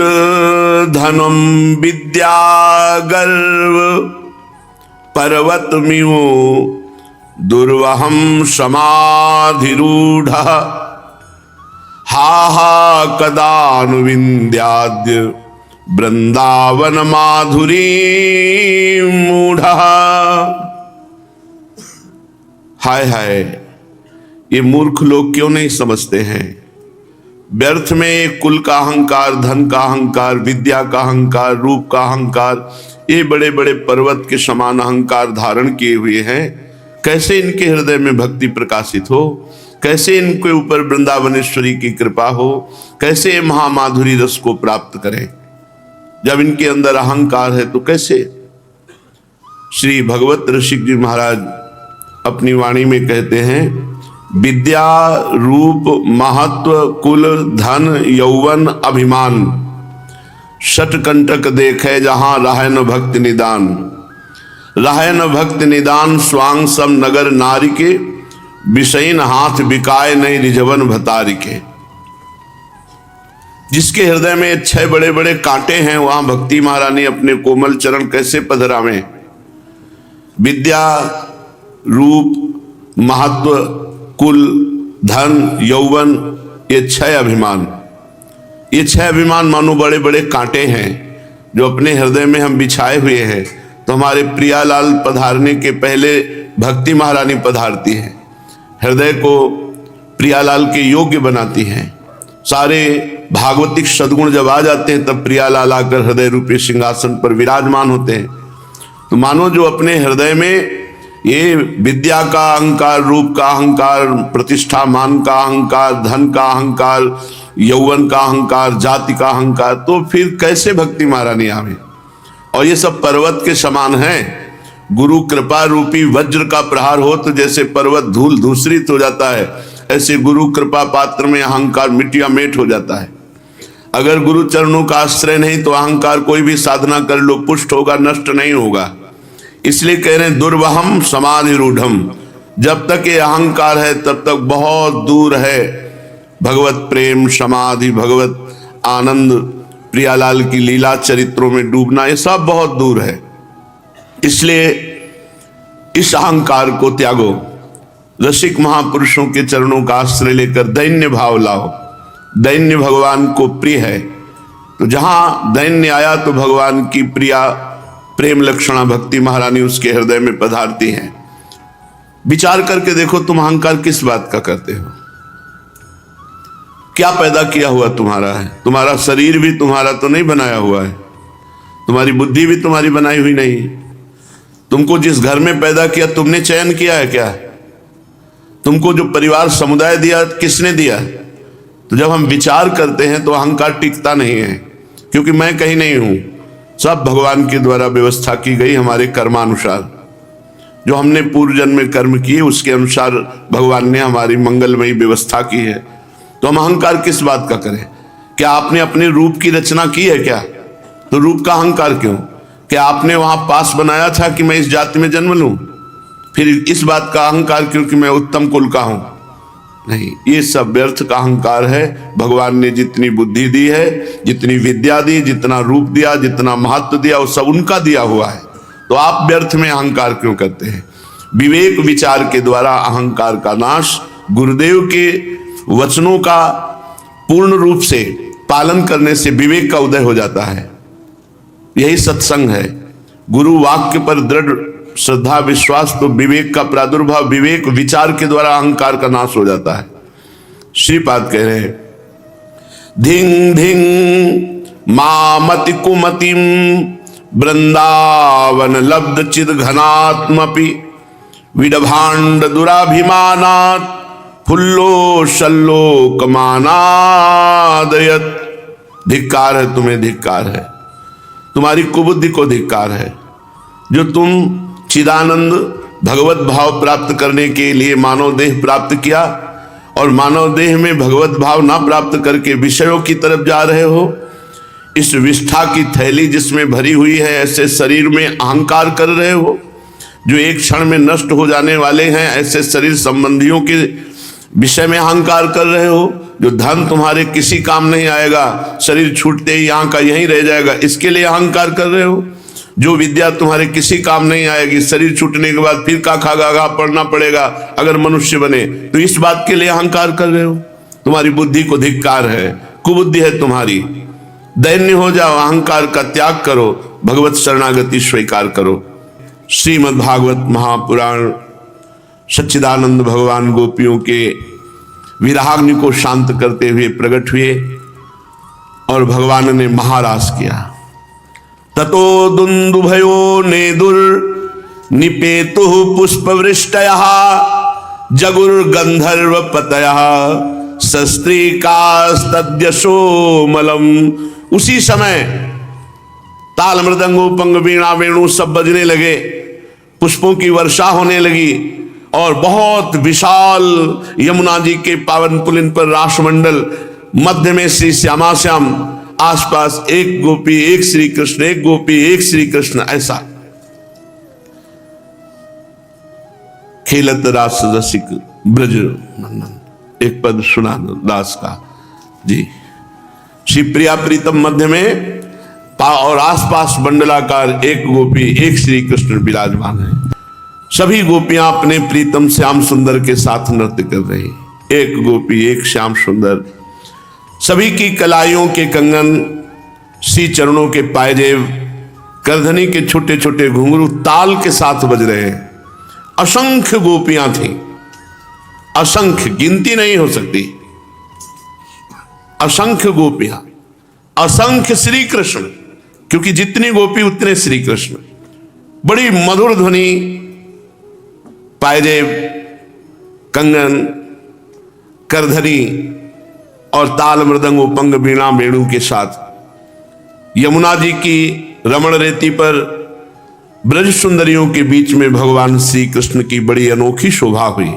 धनम विद्या गर्व पर्वत मिवो दुर्वहम समाधिरूढ़ हा हा कदानुविंद्याद्य वृंदावन माधुरी मूढ़। हाय हाय, ये मूर्ख लोग क्यों नहीं समझते हैं? व्यर्थ में कुल का अहंकार, धन का अहंकार, विद्या का अहंकार, रूप का अहंकार, ये बड़े बड़े पर्वत के समान अहंकार धारण किए हुए हैं, कैसे इनके हृदय में भक्ति प्रकाशित हो, कैसे इनके ऊपर वृंदावनेश्वरी की कृपा हो, कैसे महामाधुरी रस को प्राप्त करें। जब इनके अंदर अहंकार है तो कैसे। श्री भगवत ऋषिक जी महाराज अपनी वाणी में कहते हैं, विद्या रूप महत्व कुल धन यौवन अभिमान, षटकंटक देखे जहां राहे न भक्ति निदान। राहे न भक्ति निदान स्वांग सब नगर नारी के, विषयन हाथ बिकाए नहीं रिझवन भतारी के। जिसके हृदय में 6 बड़े बड़े कांटे हैं, वहां भक्ति महारानी अपने कोमल चरण कैसे पधरावें। विद्या रूप महत्व कुल धन यौवन, ये 6 अभिमान, ये 6 अभिमान मानो बड़े बड़े कांटे हैं जो अपने हृदय में हम बिछाए हुए हैं। तो हमारे प्रियालाल पधारने के पहले भक्ति महारानी पधारती है, हृदय को प्रियालाल के योग्य बनाती हैं। सारे भागवतिक सद्गुण जब आ जाते हैं तब प्रियालाल आकर हृदय रूपी सिंहासन पर विराजमान होते हैं। तो मानो जो अपने हृदय में ये विद्या का अहंकार, रूप का अहंकार, प्रतिष्ठा मान का अहंकार, धन का अहंकार, यौवन का अहंकार, जाति का अहंकार, तो फिर कैसे भक्ति महारानी आवे। और ये सब पर्वत के समान हैं। गुरु कृपा रूपी वज्र का प्रहार हो तो जैसे पर्वत धूल धूसरित हो जाता है, ऐसे गुरु कृपा पात्र में अहंकार मिट्टिया मेट हो जाता है। अगर गुरु चरणों का आश्रय नहीं तो अहंकार कोई भी साधना कर लो पुष्ट होगा, नष्ट नहीं होगा। इसलिए कह रहे हैं दुर्वहम समाधि रूढ़म, जब तक ये अहंकार है तब तक बहुत दूर है भगवत प्रेम समाधि, भगवत आनंद, प्रियालाल की लीला चरित्रों में डूबना, ये सब बहुत दूर है। इसलिए इस अहंकार को त्यागो, रसिक महापुरुषों के चरणों का आश्रय लेकर दैन्य भाव लाओ। दैन्य भगवान को प्रिय है, तो जहां दैन्य आया तो भगवान की प्रिया प्रेम लक्षणा भक्ति महारानी उसके हृदय में पधारती हैं। विचार करके देखो तुम अहंकार किस बात का करते हो, क्या पैदा किया हुआ तुम्हारा है। तुम्हारा शरीर भी तुम्हारा तो नहीं बनाया हुआ है, तुम्हारी बुद्धि भी तुम्हारी बनाई हुई नहीं। तुमको जिस घर में पैदा किया तुमने चयन किया है क्या? तुमको जो परिवार समुदाय दिया किसने दिया? तो जब हम विचार करते हैं तो अहंकार टिकता नहीं है, क्योंकि मैं कहीं नहीं हूं, सब भगवान के द्वारा व्यवस्था की गई हमारे कर्मानुसार। जो हमने पूर्व जन्म में कर्म किए उसके अनुसार भगवान ने हमारी मंगलमयी व्यवस्था की है। तो हम अहंकार किस बात का करें? क्या आपने अपने रूप की रचना की है क्या? तो रूप का अहंकार क्यों? क्या आपने वहां पास बनाया था कि मैं इस जाति में जन्म लूं? फिर इस बात का अहंकार क्यों कि मैं उत्तम कुल का हूं? नहीं, ये सब व्यर्थ का अहंकार है। भगवान ने जितनी बुद्धि दी है, जितनी विद्या दी, जितना रूप दिया, जितना महत्व दिया, वो सब उनका दिया हुआ है। तो आप व्यर्थ में अहंकार क्यों करते हैं? विवेक विचार के द्वारा अहंकार का नाश, गुरुदेव के वचनों का पूर्ण रूप से पालन करने से विवेक का उदय हो जाता है। यही सत्संग है। गुरु वाक्य पर दृढ़ श्रद्धा विश्वास तो विवेक का प्रादुर्भाव, विवेक विचार के द्वारा अहंकार का नाश हो जाता है। श्रीपाद कह रहे हैं, धिंग धिंग मामति कुमतिम वृंदावन लब्ध चिद घनात्मपि विडभांड दुराभिमानात् फुल्लो शल्लो कमानादयत। धिक्कार है तुम्हें, धिक्कार है, तुम्हारी कुबुद्धि को धिक्कार है। जो तुम चिदानंद भगवत भाव प्राप्त करने के लिए मानव देह प्राप्त किया और मानव देह में भगवत भाव ना प्राप्त करके विषयों की तरफ जा रहे हो। इस विष्ठा की थैली जिसमें भरी हुई है, ऐसे शरीर में अहंकार कर रहे हो जो एक क्षण में नष्ट हो जाने वाले हैं। ऐसे शरीर संबंधियों के विषय में अहंकार कर रहे हो। जो धन तुम्हारे किसी काम नहीं आएगा, शरीर छूटते ही यहाँ का यहीं रह जाएगा, इसके लिए अहंकार कर रहे हो। जो विद्या तुम्हारे किसी काम नहीं आएगी, शरीर छूटने के बाद फिर का खागा पढ़ना पड़ेगा अगर मनुष्य बने, तो इस बात के लिए अहंकार कर रहे हो। तुम्हारी बुद्धि को धिक्कार है, कुबुद्धि है तुम्हारी। दैन्य हो जाओ, अहंकार का त्याग करो, भगवत शरणागति स्वीकार करो। श्रीमद् भागवत महापुराण सच्चिदानंद भगवान गोपियों के विराग्नि को शांत करते हुए प्रकट हुए और भगवान ने महारास किया। ततो दुंदुभयो नेदुर निपेतु पुष्पवृष्टयः जगुर्गंधर्व पतयः शस्त्रिकास्तद्यशोमलम। उसी समय ताल मृदंग उपंग वीणा वेणु सब बजने लगे, पुष्पों की वर्षा होने लगी और बहुत विशाल यमुना जी के पावन पुलिन पर रासमंडल, मध्य में श्री श्यामा श्याम, आसपास एक गोपी एक श्री कृष्ण, एक गोपी एक श्री कृष्ण, ऐसा खेलत रास रसिक ब्रज नंदन। एक पद सुना दास का जी। श्री प्रिया प्रीतम मध्य में और आसपास मंडलाकार एक गोपी एक श्री कृष्ण विराजमान है। सभी गोपियां अपने प्रीतम श्याम सुंदर के साथ नृत्य कर रही, एक गोपी एक श्याम सुंदर। सभी की कलाइयों के कंगन, श्री चरणों के पायजेब, करधनी के छोटे छोटे घुंघरू ताल के साथ बज रहे हैं। असंख्य गोपियां थीं, असंख्य, गिनती नहीं हो सकती। असंख्य गोपियां, असंख्य श्री कृष्ण, क्योंकि जितनी गोपी उतने श्री कृष्ण। बड़ी मधुर ध्वनि, पायजेब, कंगन, करधनी और ताल मृदंग उपंग वीणा वेणु के साथ यमुना जी की रमण रेती पर ब्रज सुंदरियों के बीच में भगवान श्री कृष्ण की बड़ी अनोखी शोभा हुई।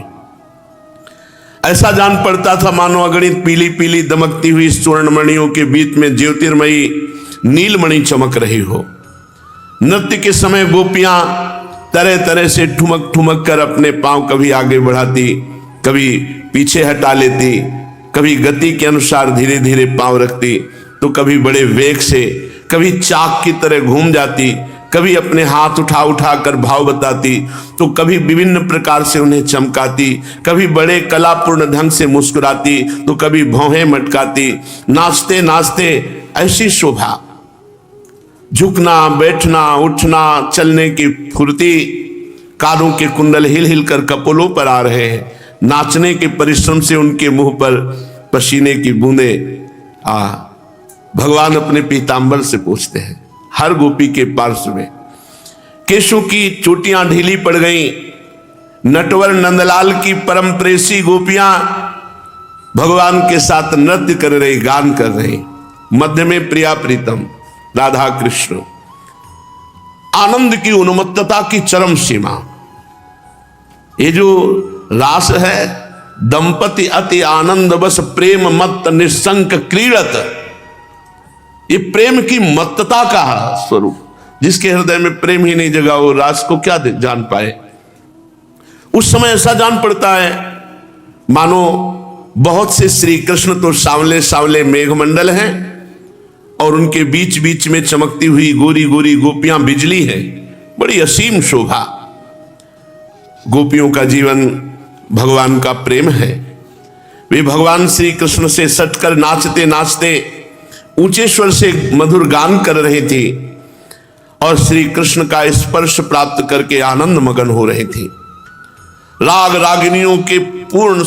ऐसा जान पड़ता था मानो अगणित पीली पीली दमकती हुई स्वर्णमणियों के बीच में ज्योतिर्मयी नीलमणि चमक रही हो। नृत्य के समय गोपियां तरह तरह से ठुमक ठुमक कर अपने पांव कभी आगे बढ़ाती, कभी पीछे हटा लेती, कभी गति के अनुसार धीरे धीरे पांव रखती, तो कभी बड़े वेग से, कभी चाक की तरह घूम जाती, कभी अपने हाथ उठा उठा कर भाव बताती, तो कभी विभिन्न प्रकार से उन्हें चमकाती, कभी बड़े कलापूर्ण ढंग से मुस्कुराती, तो कभी भौहें मटकाती। नाचते नाचते ऐसी शोभा, झुकना, बैठना, उठना, चलने की फुर्ती, कानों के कुंडल हिल हिल कर कपोलों पर आ रहे हैं। नाचने के परिश्रम से उनके मुंह पर पसीने की बूंदें भगवान अपने पीतांबर से पूछते हैं। हर गोपी के पार्श्व में केशों की चोटियां ढीली पड़ गईं। नटवर नंदलाल की परम प्रेसी गोपियां भगवान के साथ नृत्य कर रही, गान कर रही। मध्य में प्रिया प्रीतम राधा कृष्ण, आनंद की उन्मत्तता की चरम सीमा। ये जो रास है, दंपति अति आनंद बस प्रेम मत्त निशंक क्रीड़त, ये प्रेम की मत्तता का स्वरूप। जिसके हृदय में प्रेम ही नहीं जगा वो रास को क्या जान पाए। उस समय ऐसा जान पड़ता है मानो बहुत से श्री कृष्ण तो सांवले सांवले मेघमंडल हैं और उनके बीच बीच में चमकती हुई गोरी गोरी गोपियां बिजली है। बड़ी असीम शोभा। गोपियों का जीवन भगवान का प्रेम है। वे भगवान श्री कृष्ण से सटकर नाचते नाचते ऊंचे स्वर से मधुर गान कर रही थी और श्री कृष्ण का स्पर्श प्राप्त करके आनंद मगन हो रही थी। राग रागिनियों के पूर्ण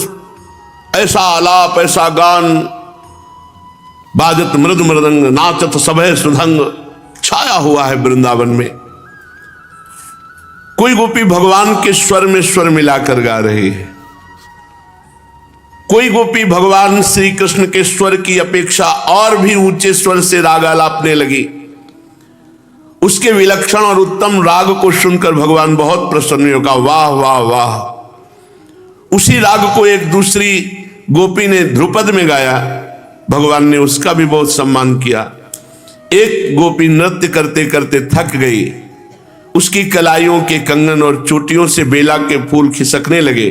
ऐसा आलाप, ऐसा गान, बाजत मृद मृदंग, नाचत सभय सुधंग छाया हुआ है वृंदावन में। कोई गोपी भगवान के स्वर में स्वर मिलाकर गा रही है, कोई गोपी भगवान श्री कृष्ण के स्वर की अपेक्षा और भी ऊंचे स्वर से राग आलापने लगी। उसके विलक्षण और उत्तम राग को सुनकर भगवान बहुत प्रसन्न होगा। वाह वाह वाह। उसी राग को एक दूसरी गोपी ने ध्रुपद में गाया, भगवान ने उसका भी बहुत सम्मान किया। एक गोपी नृत्य करते करते थक गई, उसकी कलाइयों के कंगन और चोटियों से बेला के फूल खिसकने लगे,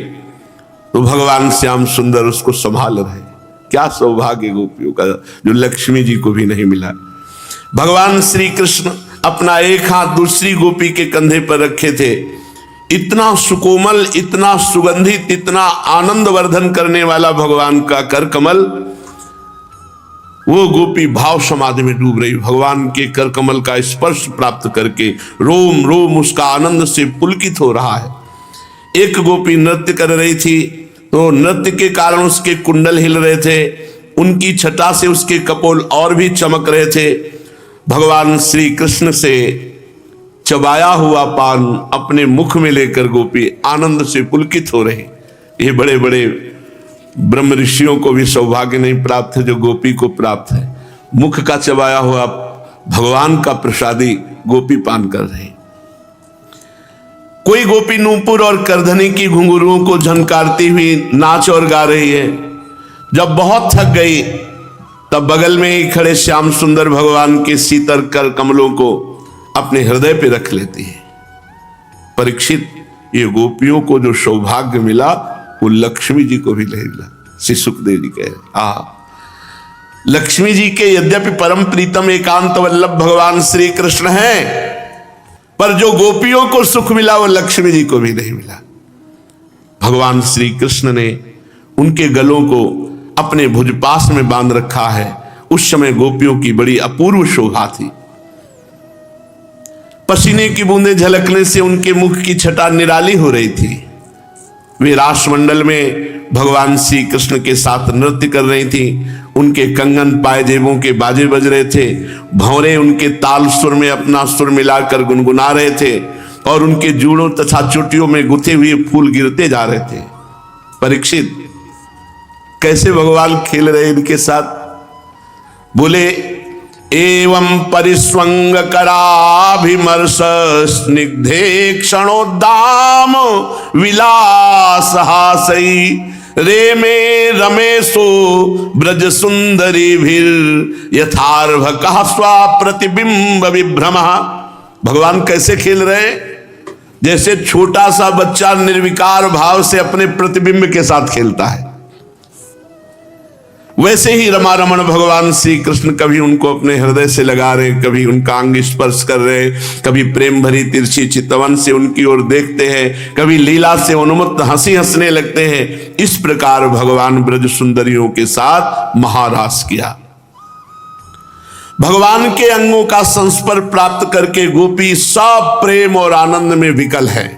तो भगवान श्याम सुंदर उसको संभाल रहे। क्या सौभाग्य गोपियों का, जो लक्ष्मी जी को भी नहीं मिला। भगवान श्री कृष्ण अपना एक हाथ दूसरी गोपी के कंधे पर रखे थे। इतना सुकोमल, इतना सुगंधित, इतना आनंद वर्धन करने वाला भगवान का कर कमल। वो गोपी भाव समाधि में डूब रही, भगवान के कर कमल का स्पर्श प्राप्त करके रोम रोम उसका आनंद से पुलकित हो रहा है। एक गोपी नृत्य कर रही थी, तो नृत्य के कारण उसके कुंडल हिल रहे थे, उनकी छटा से उसके कपोल और भी चमक रहे थे। भगवान श्री कृष्ण से चबाया हुआ पान अपने मुख में लेकर गोपी आनंद से पुलकित हो रही। ये बड़े बड़े ब्रह्म ऋषियों को भी सौभाग्य नहीं प्राप्त है जो गोपी को प्राप्त है। मुख का चबाया हुआ भगवान का प्रसादी गोपी पान कर रही। कोई गोपी नूपुर और करधनी की घुंघरुओं को झनकारती हुई नाच और गा रही है। जब बहुत थक गई तब बगल में ही खड़े श्याम सुंदर भगवान के शीतल कर कमलों को अपने हृदय पे रख लेती है। परीक्षित, ये गोपियों को जो सौभाग्य मिला वो लक्ष्मी जी को भी नहीं मिला। श्री सुखदेव जी कह रहे लक्ष्मी जी के यद्यपि परम प्रीतम एकांत वल्लभ भगवान श्री कृष्ण हैं, पर जो गोपियों को सुख मिला वो लक्ष्मी जी को भी नहीं मिला। भगवान श्री कृष्ण ने उनके गलों को अपने भुजपास में बांध रखा है। उस समय गोपियों की बड़ी अपूर्व शोभा थी। पसीने की बूंदें झलकने से उनके मुख की छटा निराली हो रही थी। वे रासमंडल में भगवान श्री कृष्ण के साथ नृत्य कर रही थी। उनके कंगन पायजेबों के बाजे बज रहे थे। भंवरे उनके ताल सुर में अपना सुर मिलाकर गुनगुना रहे थे और उनके जूड़ों तथा चोटियों में गुथे हुए फूल गिरते जा रहे थे। परीक्षित, कैसे भगवान खेल रहे इनके साथ। बोले, एवं परिस्वंग कराभिमर्श स्निग्धे क्षणोद्दाम विलास हासई रे में रमेशो ब्रज सुंदरी भीर यथार्भ कहा स्वा प्रतिबिंब विभ्रम। भगवान कैसे खेल रहे? जैसे छोटा सा बच्चा निर्विकार भाव से अपने प्रतिबिंब के साथ खेलता है, वैसे ही रमा रमण भगवान श्री कृष्ण कभी उनको अपने हृदय से लगा रहे, कभी उनका अंग स्पर्श कर रहे, कभी प्रेम भरी तिरछी चितवन से उनकी ओर देखते हैं, कभी लीला से उन्मत्त हंसी हंसने लगते हैं। इस प्रकार भगवान ब्रज सुंदरियों के साथ महारास किया। भगवान के अंगों का संस्पर्श प्राप्त करके गोपी सब प्रेम और आनंद में विकल है।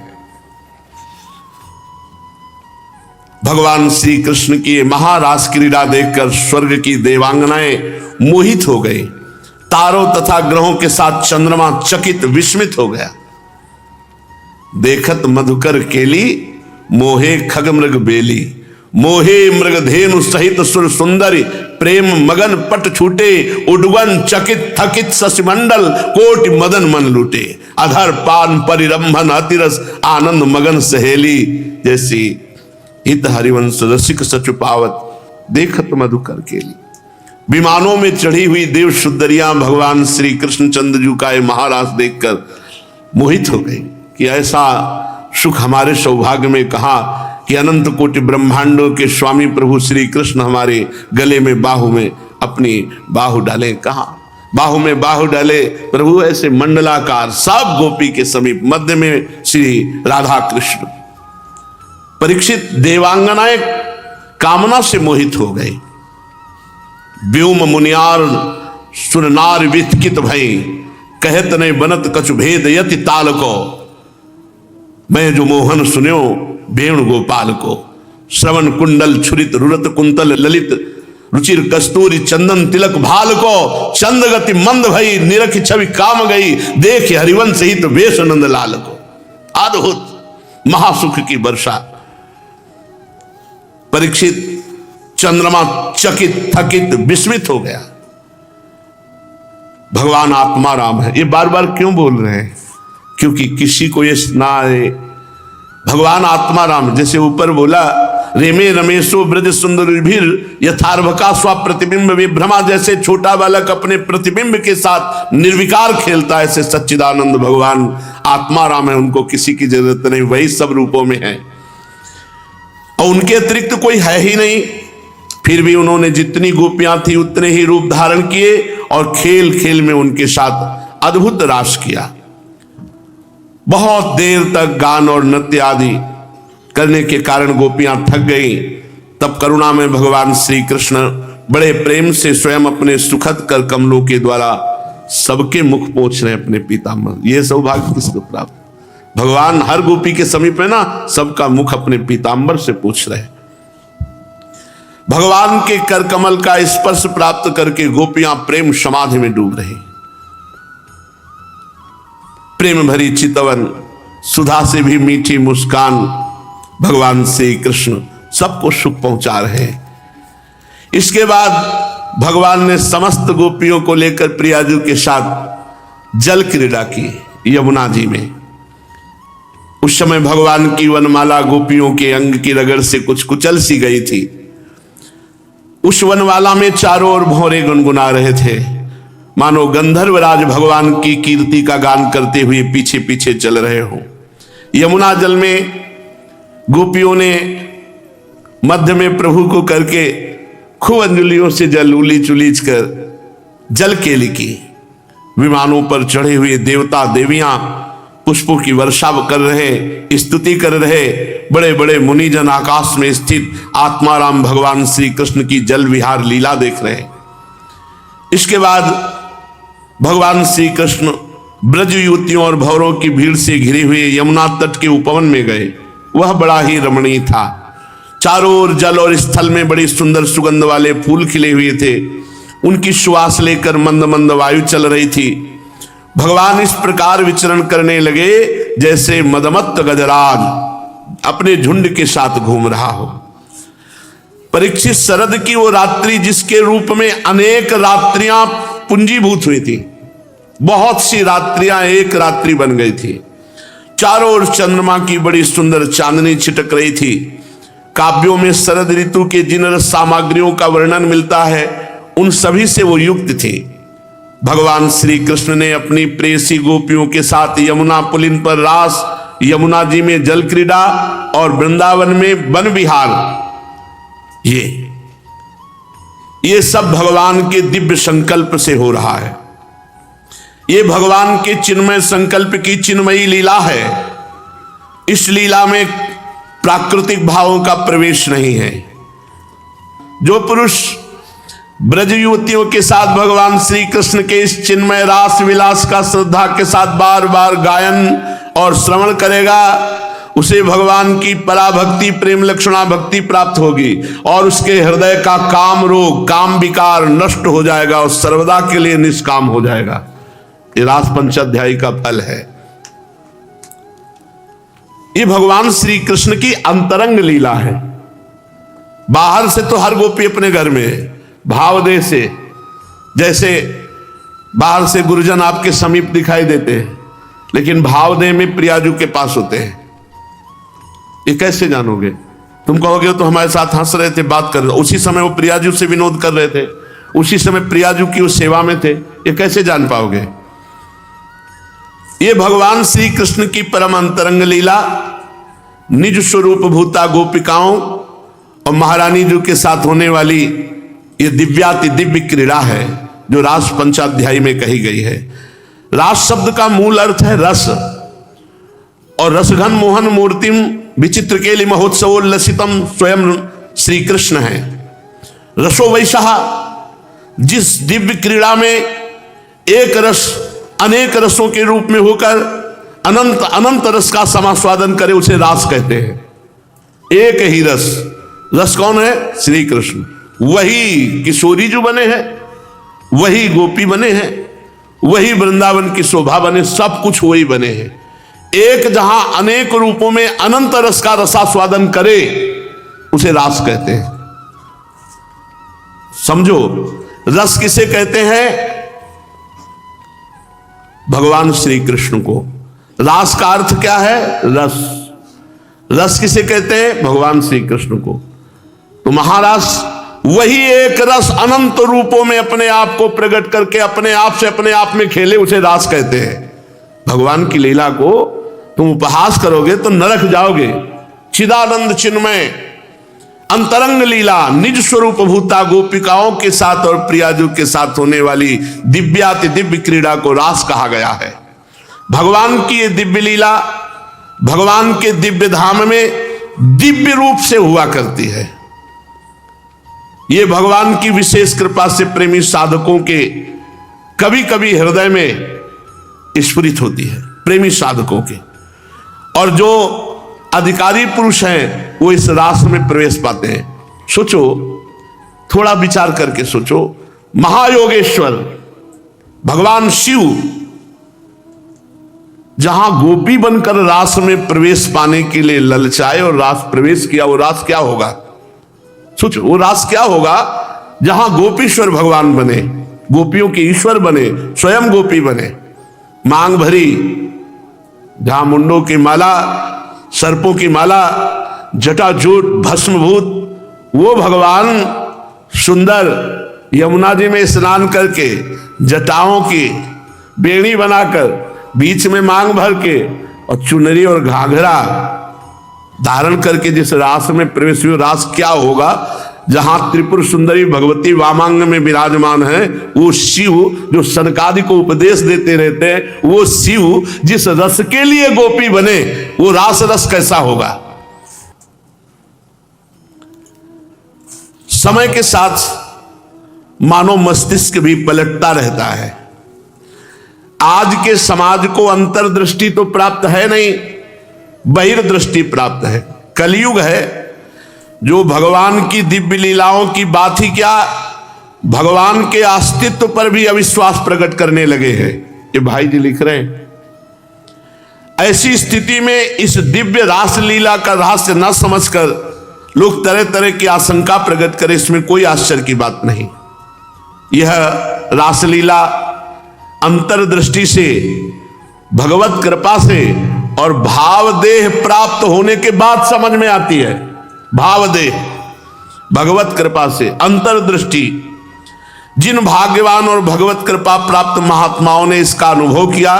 भगवान श्री कृष्ण की महारास क्रीड़ा देखकर स्वर्ग की देवांगनाएं मोहित हो गई। तारों तथा ग्रहों के साथ चंद्रमा चकित विस्मित हो गया। देखत मधुकर केली मोहे खग मृग बेली मोहे मृग धेनु सहित सुर सुंदरी प्रेम मगन पट छूटे उडवन चकित थकित शशिमंडल कोटि मदन मन लूटे अधर पान परिरंभन अतिरस आनंद मगन सहेली जैसी हित हरिवंश रसिक सचु पावत देखत मधुकर केली। विमानों में चढ़ी हुई देव सुंदरियां भगवान श्री कृष्णचंद्र जी का ये महारास देखकर मोहित हो गई कि ऐसा सुख हमारे सौभाग्य में कहा कि अनंत कोटि ब्रह्मांडों के स्वामी प्रभु श्री कृष्ण हमारे गले में बाहु में अपनी बाहु डाले। कहा बाहु में बाहु डाले प्रभु ऐसे मंडलाकार सब गोपी के समीप मध्य में श्री राधा कृष्ण। परीक्षित, देवांगनाएं कामना से मोहित हो गई। व्योम मुनियार सुरनार वितकित भई कहत ने बनत कछु भेद यति ताल को मैं जो मोहन सुन्यो वेणु गोपाल को श्रवण कुंडल छुरित रुरत कुंतल ललित रुचिर कस्तूरी चंदन तिलक भाल को चंद गति मंद भई निरख छवि काम गई देख हरिवंश हित वेश नंद लाल को। अद्भुत महासुख की वर्षा। परीक्षित, चंद्रमा चकित थकित विस्मित हो गया। भगवान आत्मा राम है, ये बार बार क्यों बोल रहे हैं? क्योंकि किसी को ये ना आए। भगवान आत्मा राम जैसे ऊपर बोला रेमे रमेशो ब्रज सुंदर यथार्भका स्व प्रतिबिंब विभ्रमा, जैसे छोटा बालक अपने प्रतिबिंब के साथ निर्विकार खेलता है, ऐसे सच्चिदानंद भगवान आत्मा राम है। उनको किसी की जरूरत नहीं, वही सब रूपों में है और उनके अतिरिक्त कोई है ही नहीं। फिर भी उन्होंने जितनी गोपियां थी उतने ही रूप धारण किए और खेल खेल में उनके साथ अद्भुत रास किया। बहुत देर तक गान और नृत्य आदि करने के कारण गोपियां थक गईं। तब करुणा में भगवान श्री कृष्ण बड़े प्रेम से स्वयं अपने सुखद कर कमलों के द्वारा सबके मुख पोंछ रहे अपने पीताम्बर। ये सौभाग्य किसको प्राप्त? भगवान हर गोपी के समीप है ना, सबका मुख अपने पीताम्बर से पूछ रहे। भगवान के कर कमल का स्पर्श प्राप्त करके गोपियां प्रेम समाधि में डूब रही। प्रेम भरी चितवन, सुधा से भी मीठी मुस्कान, भगवान श्री कृष्ण सबको सुख पहुंचा रहे हैं। इसके बाद भगवान ने समस्त गोपियों को लेकर प्रियाजू के साथ जल क्रीड़ा की यमुना जी में। उस समय भगवान की वनमाला गोपियों के अंग की रगड़ से कुछ कुचल सी गई थी। उस वनमाला में चारों ओर भौरे गुनगुना रहे थे, मानो गंधर्वराज भगवान की कीर्ति का गान करते हुए पीछे पीछे चल रहे हो। यमुना जल में गोपियों ने मध्य में प्रभु को करके खूब अंजलियों से जल उलीच उलीच कर जल केली की। विमानों पर चढ़े हुए देवता देवियां पुष्पों की वर्षा कर रहे, स्तुति कर रहे। बड़े बड़े मुनिजन आकाश में स्थित आत्माराम भगवान श्री कृष्ण की जल विहार लीला देख रहे। इसके बाद भगवान श्री कृष्ण ब्रज युवतियों और भौरों की भीड़ से घिरे हुए यमुना तट के उपवन में गए। वह बड़ा ही रमणीय था। चारों ओर जल और स्थल में बड़ी सुंदर सुगंध वाले फूल खिले हुए थे। उनकी श्वास लेकर मंद मंद वायु चल रही थी। भगवान इस प्रकार विचरण करने लगे जैसे मदमत्त गजराज अपने झुंड के साथ घूम रहा हो। परीक्षित, शरद की वो रात्रि जिसके रूप में अनेक रात्रियां पुंजीभूत हुई थी, बहुत सी रात्रियां एक रात्रि बन गई थी। चारों ओर चंद्रमा की बड़ी सुंदर चांदनी छिटक रही थी। काव्यों में शरद ऋतु के जिन रस सामग्रियों का वर्णन मिलता है उन सभी से वो युक्त थी। भगवान श्री कृष्ण ने अपनी प्रेसी गोपियों के साथ यमुना पुलिन पर रास, यमुना जी में जल क्रीड़ा और वृंदावन में वन विहार, ये सब भगवान के दिव्य संकल्प से हो रहा है। ये भगवान के चिन्मय संकल्प की चिन्मयी लीला है। इस लीला में प्राकृतिक भावों का प्रवेश नहीं है। जो पुरुष ब्रज युवतियों के साथ भगवान श्री कृष्ण के इस चिन्मय रास विलास का श्रद्धा के साथ बार बार गायन और श्रवण करेगा, उसे भगवान की पराभक्ति प्रेम लक्षणा भक्ति प्राप्त होगी और उसके हृदय का काम रोग काम विकार नष्ट हो जाएगा और सर्वदा के लिए निष्काम हो जाएगा। ये रास पंचाध्यायी का फल है। ये भगवान श्री कृष्ण की अंतरंग लीला है। बाहर से तो हर गोपी अपने घर में है, भावदेह से, जैसे बाहर से गुरुजन आपके समीप दिखाई देते हैं, लेकिन भावदेह में प्रियाजू के पास होते हैं। ये कैसे जानोगे? तुम कहोगे तो हमारे साथ हंस रहे थे, बात कर रहे, उसी समय वो प्रियाजू से विनोद कर रहे थे, उसी समय प्रियाजू की उस सेवा में थे। ये कैसे जान पाओगे? ये भगवान श्री कृष्ण की परम अंतरंग लीला निज स्वरूप भूता गोपिकाओं और महारानी जी के साथ होने वाली ये दिव्याति दिव्य क्रीड़ा है जो रास पंचाध्यायी में कही गई है। रास शब्द का मूल अर्थ है रस, और रसघन मोहन मूर्तिम विचित्र केलि महोत्सवोल्लसितम स्वयं श्री कृष्ण है। रसो वैसा, जिस दिव्य क्रीड़ा में एक रस अनेक रसों के रूप में होकर अनंत अनंत रस का समास्वादन करे उसे रास कहते हैं। एक ही रस, रस कौन है? श्री कृष्ण। वही किशोरी जो बने हैं, वही गोपी बने हैं, वही वृंदावन की शोभा बने, सब कुछ वही बने हैं। एक जहां अनेक रूपों में अनंत रस का रसास्वादन करे उसे रास कहते हैं। समझो, रस किसे कहते हैं? भगवान श्री कृष्ण को। रास का अर्थ क्या है? रस। रस किसे कहते हैं? भगवान श्री कृष्ण को। तो महारास वही एक रस अनंत रूपों में अपने आप को प्रकट करके अपने आप से अपने आप में खेले उसे रास कहते हैं। भगवान की लीला को तुम उपहास करोगे तो नरक जाओगे। चिदानंद चिन्मय अंतरंग लीला निज स्वरूप भूता गोपिकाओं के साथ और प्रियाजू के साथ होने वाली दिव्याति दिव्य क्रीड़ा को रास कहा गया है। भगवान की ये दिव्य लीला भगवान के दिव्य धाम में दिव्य रूप से हुआ करती है। ये भगवान की विशेष कृपा से प्रेमी साधकों के कभी कभी हृदय में स्फुरित होती है, प्रेमी साधकों के। और जो अधिकारी पुरुष हैं वो इस रास में प्रवेश पाते हैं। सोचो, थोड़ा विचार करके सोचो, महायोगेश्वर भगवान शिव जहां गोपी बनकर रास में प्रवेश पाने के लिए ललचाए और रास प्रवेश किया, वो रास क्या होगा? सोचो, वो रास क्या होगा जहां गोपीश्वर भगवान बने, गोपियों के ईश्वर बने, स्वयं गोपी बने, मांग भरी, जहां मुंडों की माला, सर्पों की माला, जटाजूट, भस्मभूत, वो भगवान सुंदर यमुना जी में स्नान करके जटाओं की बेड़ी बनाकर बीच में मांग भर के और चुनरी और घाघरा धारण करके जिस रास में प्रवेश हुए, रास क्या होगा जहां त्रिपुर सुंदरी भगवती वामांग में विराजमान है, वो शिव जो सनकादि को उपदेश देते रहते हैं, वो शिव जिस रस के लिए गोपी बने, वो रास रस कैसा होगा? समय के साथ मानव मस्तिष्क भी पलटता रहता है। आज के समाज को अंतर्दृष्टि तो प्राप्त है नहीं, बहिर्दृष्टि प्राप्त है। कलयुग है, जो भगवान की दिव्य लीलाओं की बात ही क्या, भगवान के अस्तित्व पर भी अविश्वास प्रकट करने लगे हैं। ये भाई जी लिख रहे हैं, ऐसी स्थिति में इस दिव्य रासलीला का रहस्य न समझकर लोग तरह तरह की आशंका प्रकट करें, इसमें कोई आश्चर्य की बात नहीं। यह रासलीला अंतर्दृष्टि से, भगवत कृपा से और भावदेह प्राप्त होने के बाद समझ में आती है। भावदेह, भगवत कृपा से, अंतर्दृष्टि। जिन भाग्यवान और भगवत कृपा प्राप्त महात्माओं ने इसका अनुभव किया,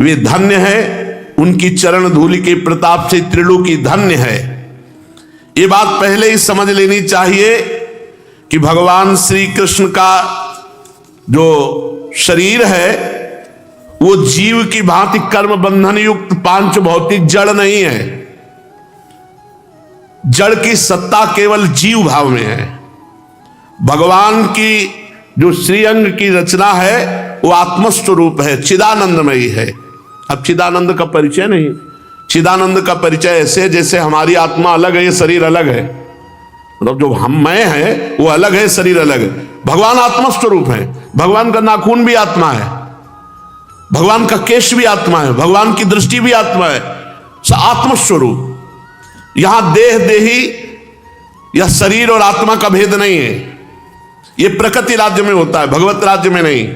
वे धन्य हैं, उनकी चरण धूलि के प्रताप से त्रिलोकी धन्य है। ये बात पहले ही समझ लेनी चाहिए कि भगवान श्री कृष्ण का जो शरीर है वो जीव की भांति कर्म बंधन युक्त पांच भौतिक जड़ नहीं है। जड़ की सत्ता केवल जीव भाव में है। भगवान की जो श्रीअंग की रचना है वो आत्मस्वरूप है, चिदानंदमयी है। अब चिदानंद का परिचय नहीं, चिदानंद का परिचय ऐसे जैसे हमारी आत्मा अलग है, ये शरीर अलग है। मतलब जो हम मैं है वो अलग है, शरीर अलग है। भगवान आत्मस्वरूप है। भगवान का नाखून भी आत्मा है, भगवान का केश भी आत्मा है, भगवान की दृष्टि भी आत्मा है, आत्मस्वरूप। यहां देह देही या शरीर और आत्मा का भेद नहीं है। यह प्रकृति राज्य में होता है, भगवत राज्य में नहीं।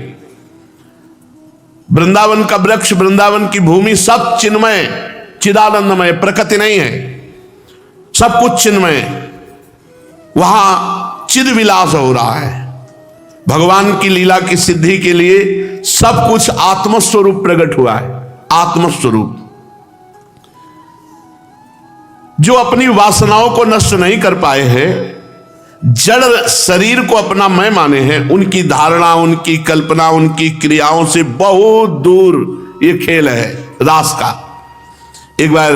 वृंदावन का वृक्ष, वृंदावन की भूमि सब चिन्मय चिदानंदमय, प्रकृति नहीं है, सब कुछ चिन्मय। वहां चिद विलास हो रहा है। भगवान की लीला की सिद्धि के लिए सब कुछ आत्मस्वरूप प्रकट हुआ है। आत्मस्वरूप जो अपनी वासनाओं को नष्ट नहीं कर पाए हैं, जड़ शरीर को अपना मैं माने हैं, उनकी धारणा, उनकी कल्पना, उनकी क्रियाओं से बहुत दूर ये खेल है रास का। एक बार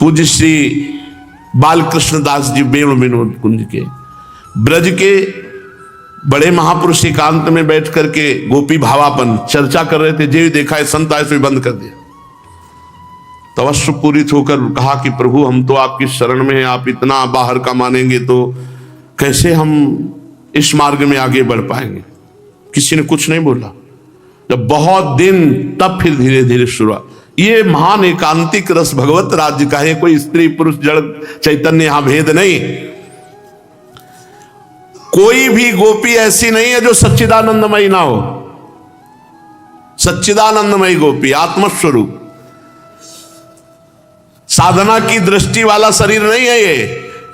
पूज्य श्री बालकृष्ण दास जी वेणु विनोद कुंज के ब्रज के बड़े महापुरुष एकांत में बैठ करके गोपी भावापन चर्चा कर रहे थे। जे देखा है संत आए बंद कर दिया। तो अवश्य पूरित होकर कहा कि प्रभु हम तो आपकी शरण में हैं, आप इतना बाहर का मानेंगे तो कैसे हम इस मार्ग में आगे बढ़ पाएंगे। किसी ने कुछ नहीं बोला। जब बहुत दिन तब फिर धीरे धीरे शुरुआत। ये महान एकांतिक रस भगवत राज्य का है। कोई स्त्री पुरुष जड़ चैतन्य यहां भेद नहीं। कोई भी गोपी ऐसी नहीं है जो सच्चिदानंदमयी ना हो। सच्चिदानंदमयी गोपी, आत्मस्वरूप, साधना की दृष्टि वाला शरीर नहीं है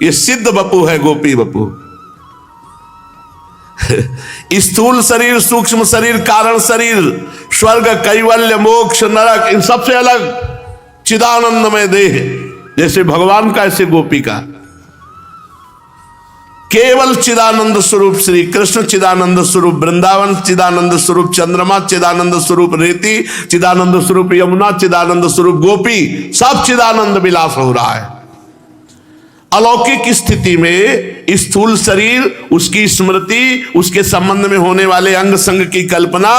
ये सिद्ध बपू है, गोपी बपू। स्थूल शरीर, सूक्ष्म शरीर, कारण शरीर, स्वर्ग, कैवल्य, मोक्ष, नरक, इन सबसे अलग चिदानंदमय देह। जैसे भगवान का ऐसे गोपी का। केवल चिदानंद स्वरूप श्री कृष्ण, चिदानंद स्वरूप वृंदावन, चिदानंद स्वरूप चंद्रमा, चिदानंद स्वरूप रेती, चिदानंद स्वरूप यमुना, चिदानंद स्वरूप गोपी, सब चिदानंद विलास हो रहा है। अलौकिक स्थिति में स्थूल शरीर, उसकी स्मृति, उसके संबंध में होने वाले अंग संग की कल्पना,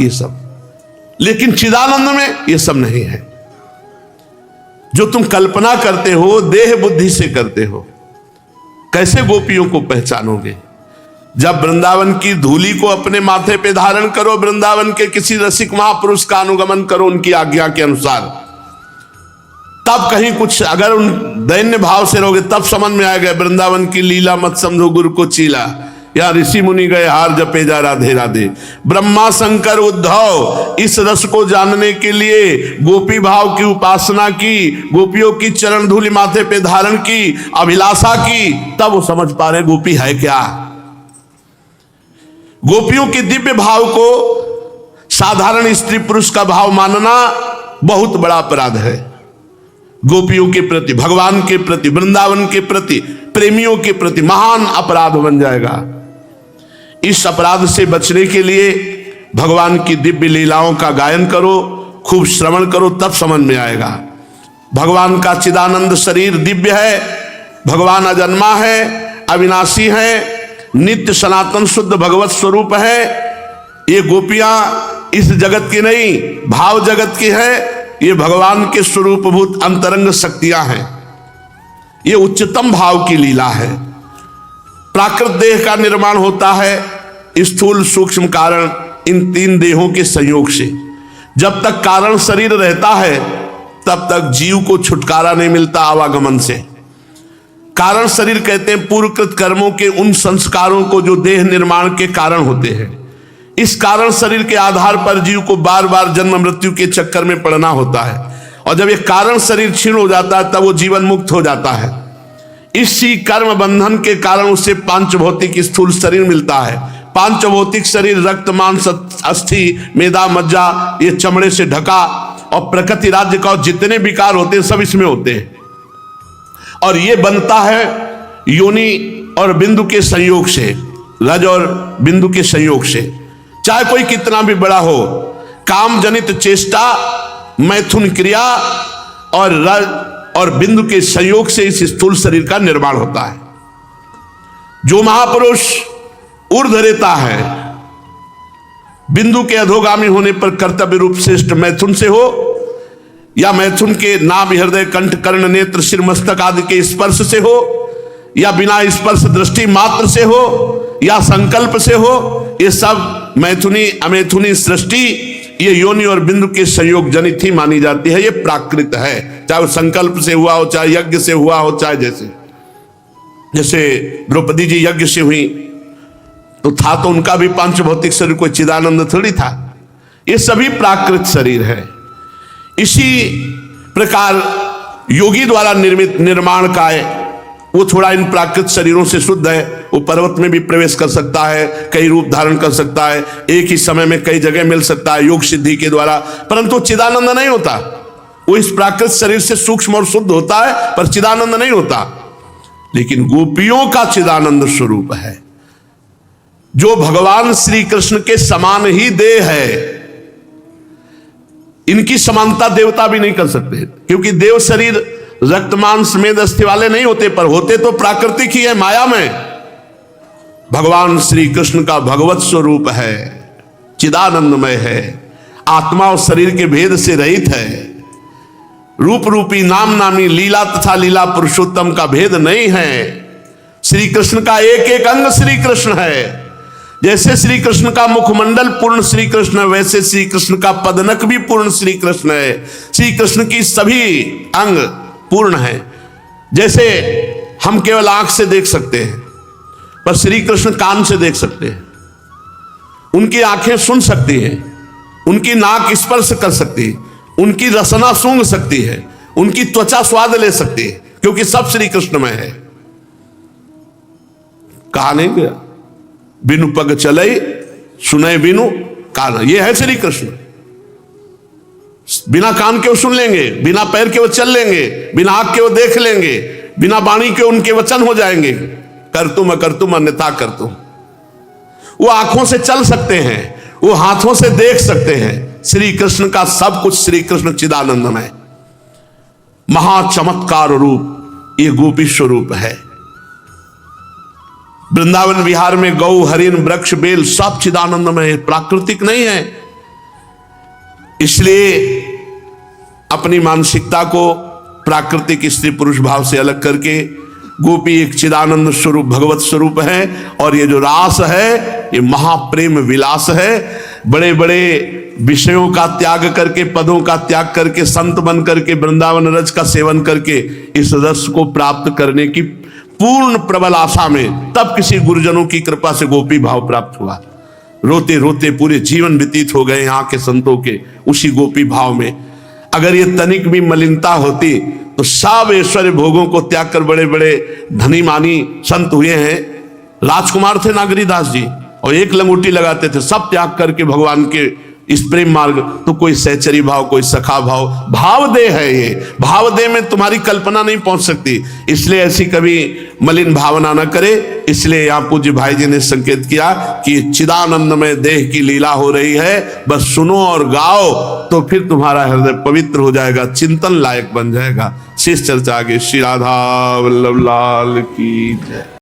ये सब। लेकिन चिदानंद में ये सब नहीं है। जो तुम कल्पना करते हो देह बुद्धि से करते हो, कैसे गोपियों को पहचानोगे? जब वृंदावन की धूली को अपने माथे पे धारण करो, वृंदावन के किसी रसिक महापुरुष का अनुगमन करो उनकी आज्ञा के अनुसार, तब कहीं कुछ अगर उन दैन्य भाव से रहोगे तब समझ में आएगा वृंदावन की लीला मत समझो गुरु को चीला, या ऋषि मुनि गए हार जपे जा राधे राधे। ब्रह्मा शंकर उद्धव इस रस को जानने के लिए गोपी भाव की उपासना की, गोपियों की चरण धूलि माथे पे धारण की, अभिलाषा की, तब वो समझ पा रहे गोपी है क्या। गोपियों के दिव्य भाव को साधारण स्त्री पुरुष का भाव मानना बहुत बड़ा अपराध है। गोपियों के प्रति, भगवान के प्रति, वृंदावन के प्रति, प्रेमियों के प्रति महान अपराध बन जाएगा। इस अपराध से बचने के लिए भगवान की दिव्य लीलाओं का गायन करो, खूब श्रवण करो, तब समझ में आएगा। भगवान का चिदानंद शरीर दिव्य है, भगवान अजन्मा है, अविनाशी है, नित्य सनातन शुद्ध भगवत स्वरूप है। ये गोपियां इस जगत की नहीं, भाव जगत की है, ये भगवान के स्वरूपभूत अंतरंग शक्तियां हैं। ये उच्चतम भाव की लीला है। प्राकृत देह का निर्माण होता है स्थूल सूक्ष्म कारण इन तीन देहों के संयोग से। जब तक कारण शरीर रहता है तब तक जीव को छुटकारा नहीं मिलता आवागमन से। कारण शरीर कहते हैं पूर्वकृत कर्मों के उन संस्कारों को जो देह निर्माण के कारण होते हैं। इस कारण शरीर के आधार पर जीव को बार बार जन्म मृत्यु के चक्कर में पड़ना होता है, और जब ये कारण शरीर क्षीण हो जाता है तब वो जीवन मुक्त हो जाता है। इसी कर्म बंधन के कारण उसे पांच भौतिक स्थूल शरीर मिलता है। पांच भौतिक शरीर रक्त मांस अस्थि मेदा मज्जा ये चमड़े से ढका, और प्रकृति राज्य का जितने विकार होते हैं सब इसमें होते हैं। और ये बनता है योनि और बिंदु के संयोग से, रज और बिंदु के संयोग से। चाहे कोई कितना भी बड़ा हो, काम जनित चेष्टा, मैथुन क्रिया और रज और बिंदु के संयोग से इस स्थूल शरीर का निर्माण होता है। जो महापुरुष ऊर्ध्व रहता है, बिंदु के अधोगामी होने पर कर्तव्य रूप श्रेष्ठ मैथुन से हो, या मैथुन के नाभ हृदय कंठ कर्ण नेत्र सिर मस्तक आदि के स्पर्श से हो, या बिना स्पर्श दृष्टि मात्र से हो, या संकल्प से हो, ये सब मैथुनी अमैथुनी सृष्टि ये योनि और बिंदु के संयोग जनित ही मानी जाती है। ये प्राकृत है, चाहे वो संकल्प से हुआ हो, चाहे यज्ञ से हुआ हो, चाहे जैसे द्रौपदी जी यज्ञ से हुई तो था तो उनका भी पांच भौतिक शरीर, कोई चिदानंद थोड़ी था। ये सभी प्राकृत शरीर है। इसी प्रकार योगी द्वारा निर्मित निर्माण काय वो थोड़ा इन प्राकृत शरीरों से शुद्ध है। वो पर्वत में भी प्रवेश कर सकता है, कई रूप धारण कर सकता है, एक ही समय में कई जगह मिल सकता है योग सिद्धि के द्वारा, परंतु चिदानंद नहीं होता। वो इस प्राकृत शरीर से सूक्ष्म और शुद्ध होता है पर चिदानंद नहीं होता। लेकिन गोपियों का चिदानंद स्वरूप है, जो भगवान श्री कृष्ण के समान ही देह है। इनकी समानता देवता भी नहीं कर सकते, क्योंकि देव शरीर रक्त मांस मेद अस्थि वाले नहीं होते, पर होते तो प्राकृतिक ही है, माया में। भगवान श्री कृष्ण का भगवत स्वरूप है, चिदानंदमय है, आत्मा और शरीर के भेद से रहित है, रूप रूपी नाम नामी लीला तथा लीला पुरुषोत्तम का भेद नहीं है। श्री कृष्ण का एक एक अंग श्री कृष्ण है। जैसे श्री कृष्ण का मुखमंडल पूर्ण श्री कृष्ण है, वैसे श्री कृष्ण का पदनक भी पूर्ण श्री कृष्ण है। श्री कृष्ण की सभी अंग पूर्ण है। जैसे हम केवल आंख से देख सकते हैं, पर श्री कृष्ण कान से देख सकते हैं, उनकी आंखें सुन सकती हैं, उनकी नाक स्पर्श कर सकती है, उनकी रसना सूंघ सकती है, उनकी त्वचा स्वाद ले सकती है, क्योंकि सब श्री कृष्ण में है। कहा नहीं गया बिनु पग चले सुने बिनु कान, ये है श्री कृष्ण। बिना कान के वो सुन लेंगे, बिना पैर के वो चल लेंगे, बिना आंख के वो देख लेंगे, बिना वाणी के उनके वचन हो जाएंगे, कर तुम अन्यथा कर तुम। वो आंखों से चल सकते हैं, वो हाथों से देख सकते हैं। श्री कृष्ण का सब कुछ श्री कृष्ण चिदानंदमय महाचमत्कार रूप ये गोपी स्वरूप है। वृंदावन विहार में गौ हरिण वृक्ष बेल सब चिदानंदमय है, प्राकृतिक नहीं है। इसलिए अपनी मानसिकता को प्राकृतिक स्त्री पुरुष भाव से अलग करके गोपी एक चिदानंद स्वरूप भगवत स्वरूप है, और ये जो रास है ये महाप्रेम विलास है। बड़े बड़े विषयों का त्याग करके, पदों का त्याग करके, संत बन करके, वृंदावन रज का सेवन करके इस रस को प्राप्त करने की पूर्ण प्रबल आशा में तब किसी गुरुजनों की कृपा से गोपी भाव प्राप्त हुआ। रोते रोते पूरे जीवन व्यतीत हो गए यहाँ के संतों के उसी गोपी भाव में। अगर ये तनिक भी मलिनता होती तो सब ऐश्वर्य भोगों को त्याग कर बड़े बड़े धनी मानी संत हुए हैं। राजकुमार थे नागरीदास जी, और एक लंगोटी लगाते थे, सब त्याग करके भगवान के इस प्रेम मार्ग। तो कोई सहचरी भाव, कोई सखा भाव, भाव दे है ये, भाव दे में तुम्हारी कल्पना नहीं पहुंच सकती। इसलिए ऐसी कभी मलिन भावना न करे। इसलिए यहाँ पूज्य भाई जी ने संकेत किया कि चिदानंद में देह की लीला हो रही है, बस सुनो और गाओ तो फिर तुम्हारा हृदय पवित्र हो जाएगा, चिंतन लायक बन जाएगा। शेष चर्चा आगे। श्री राधा वल्लभ लाल की जय।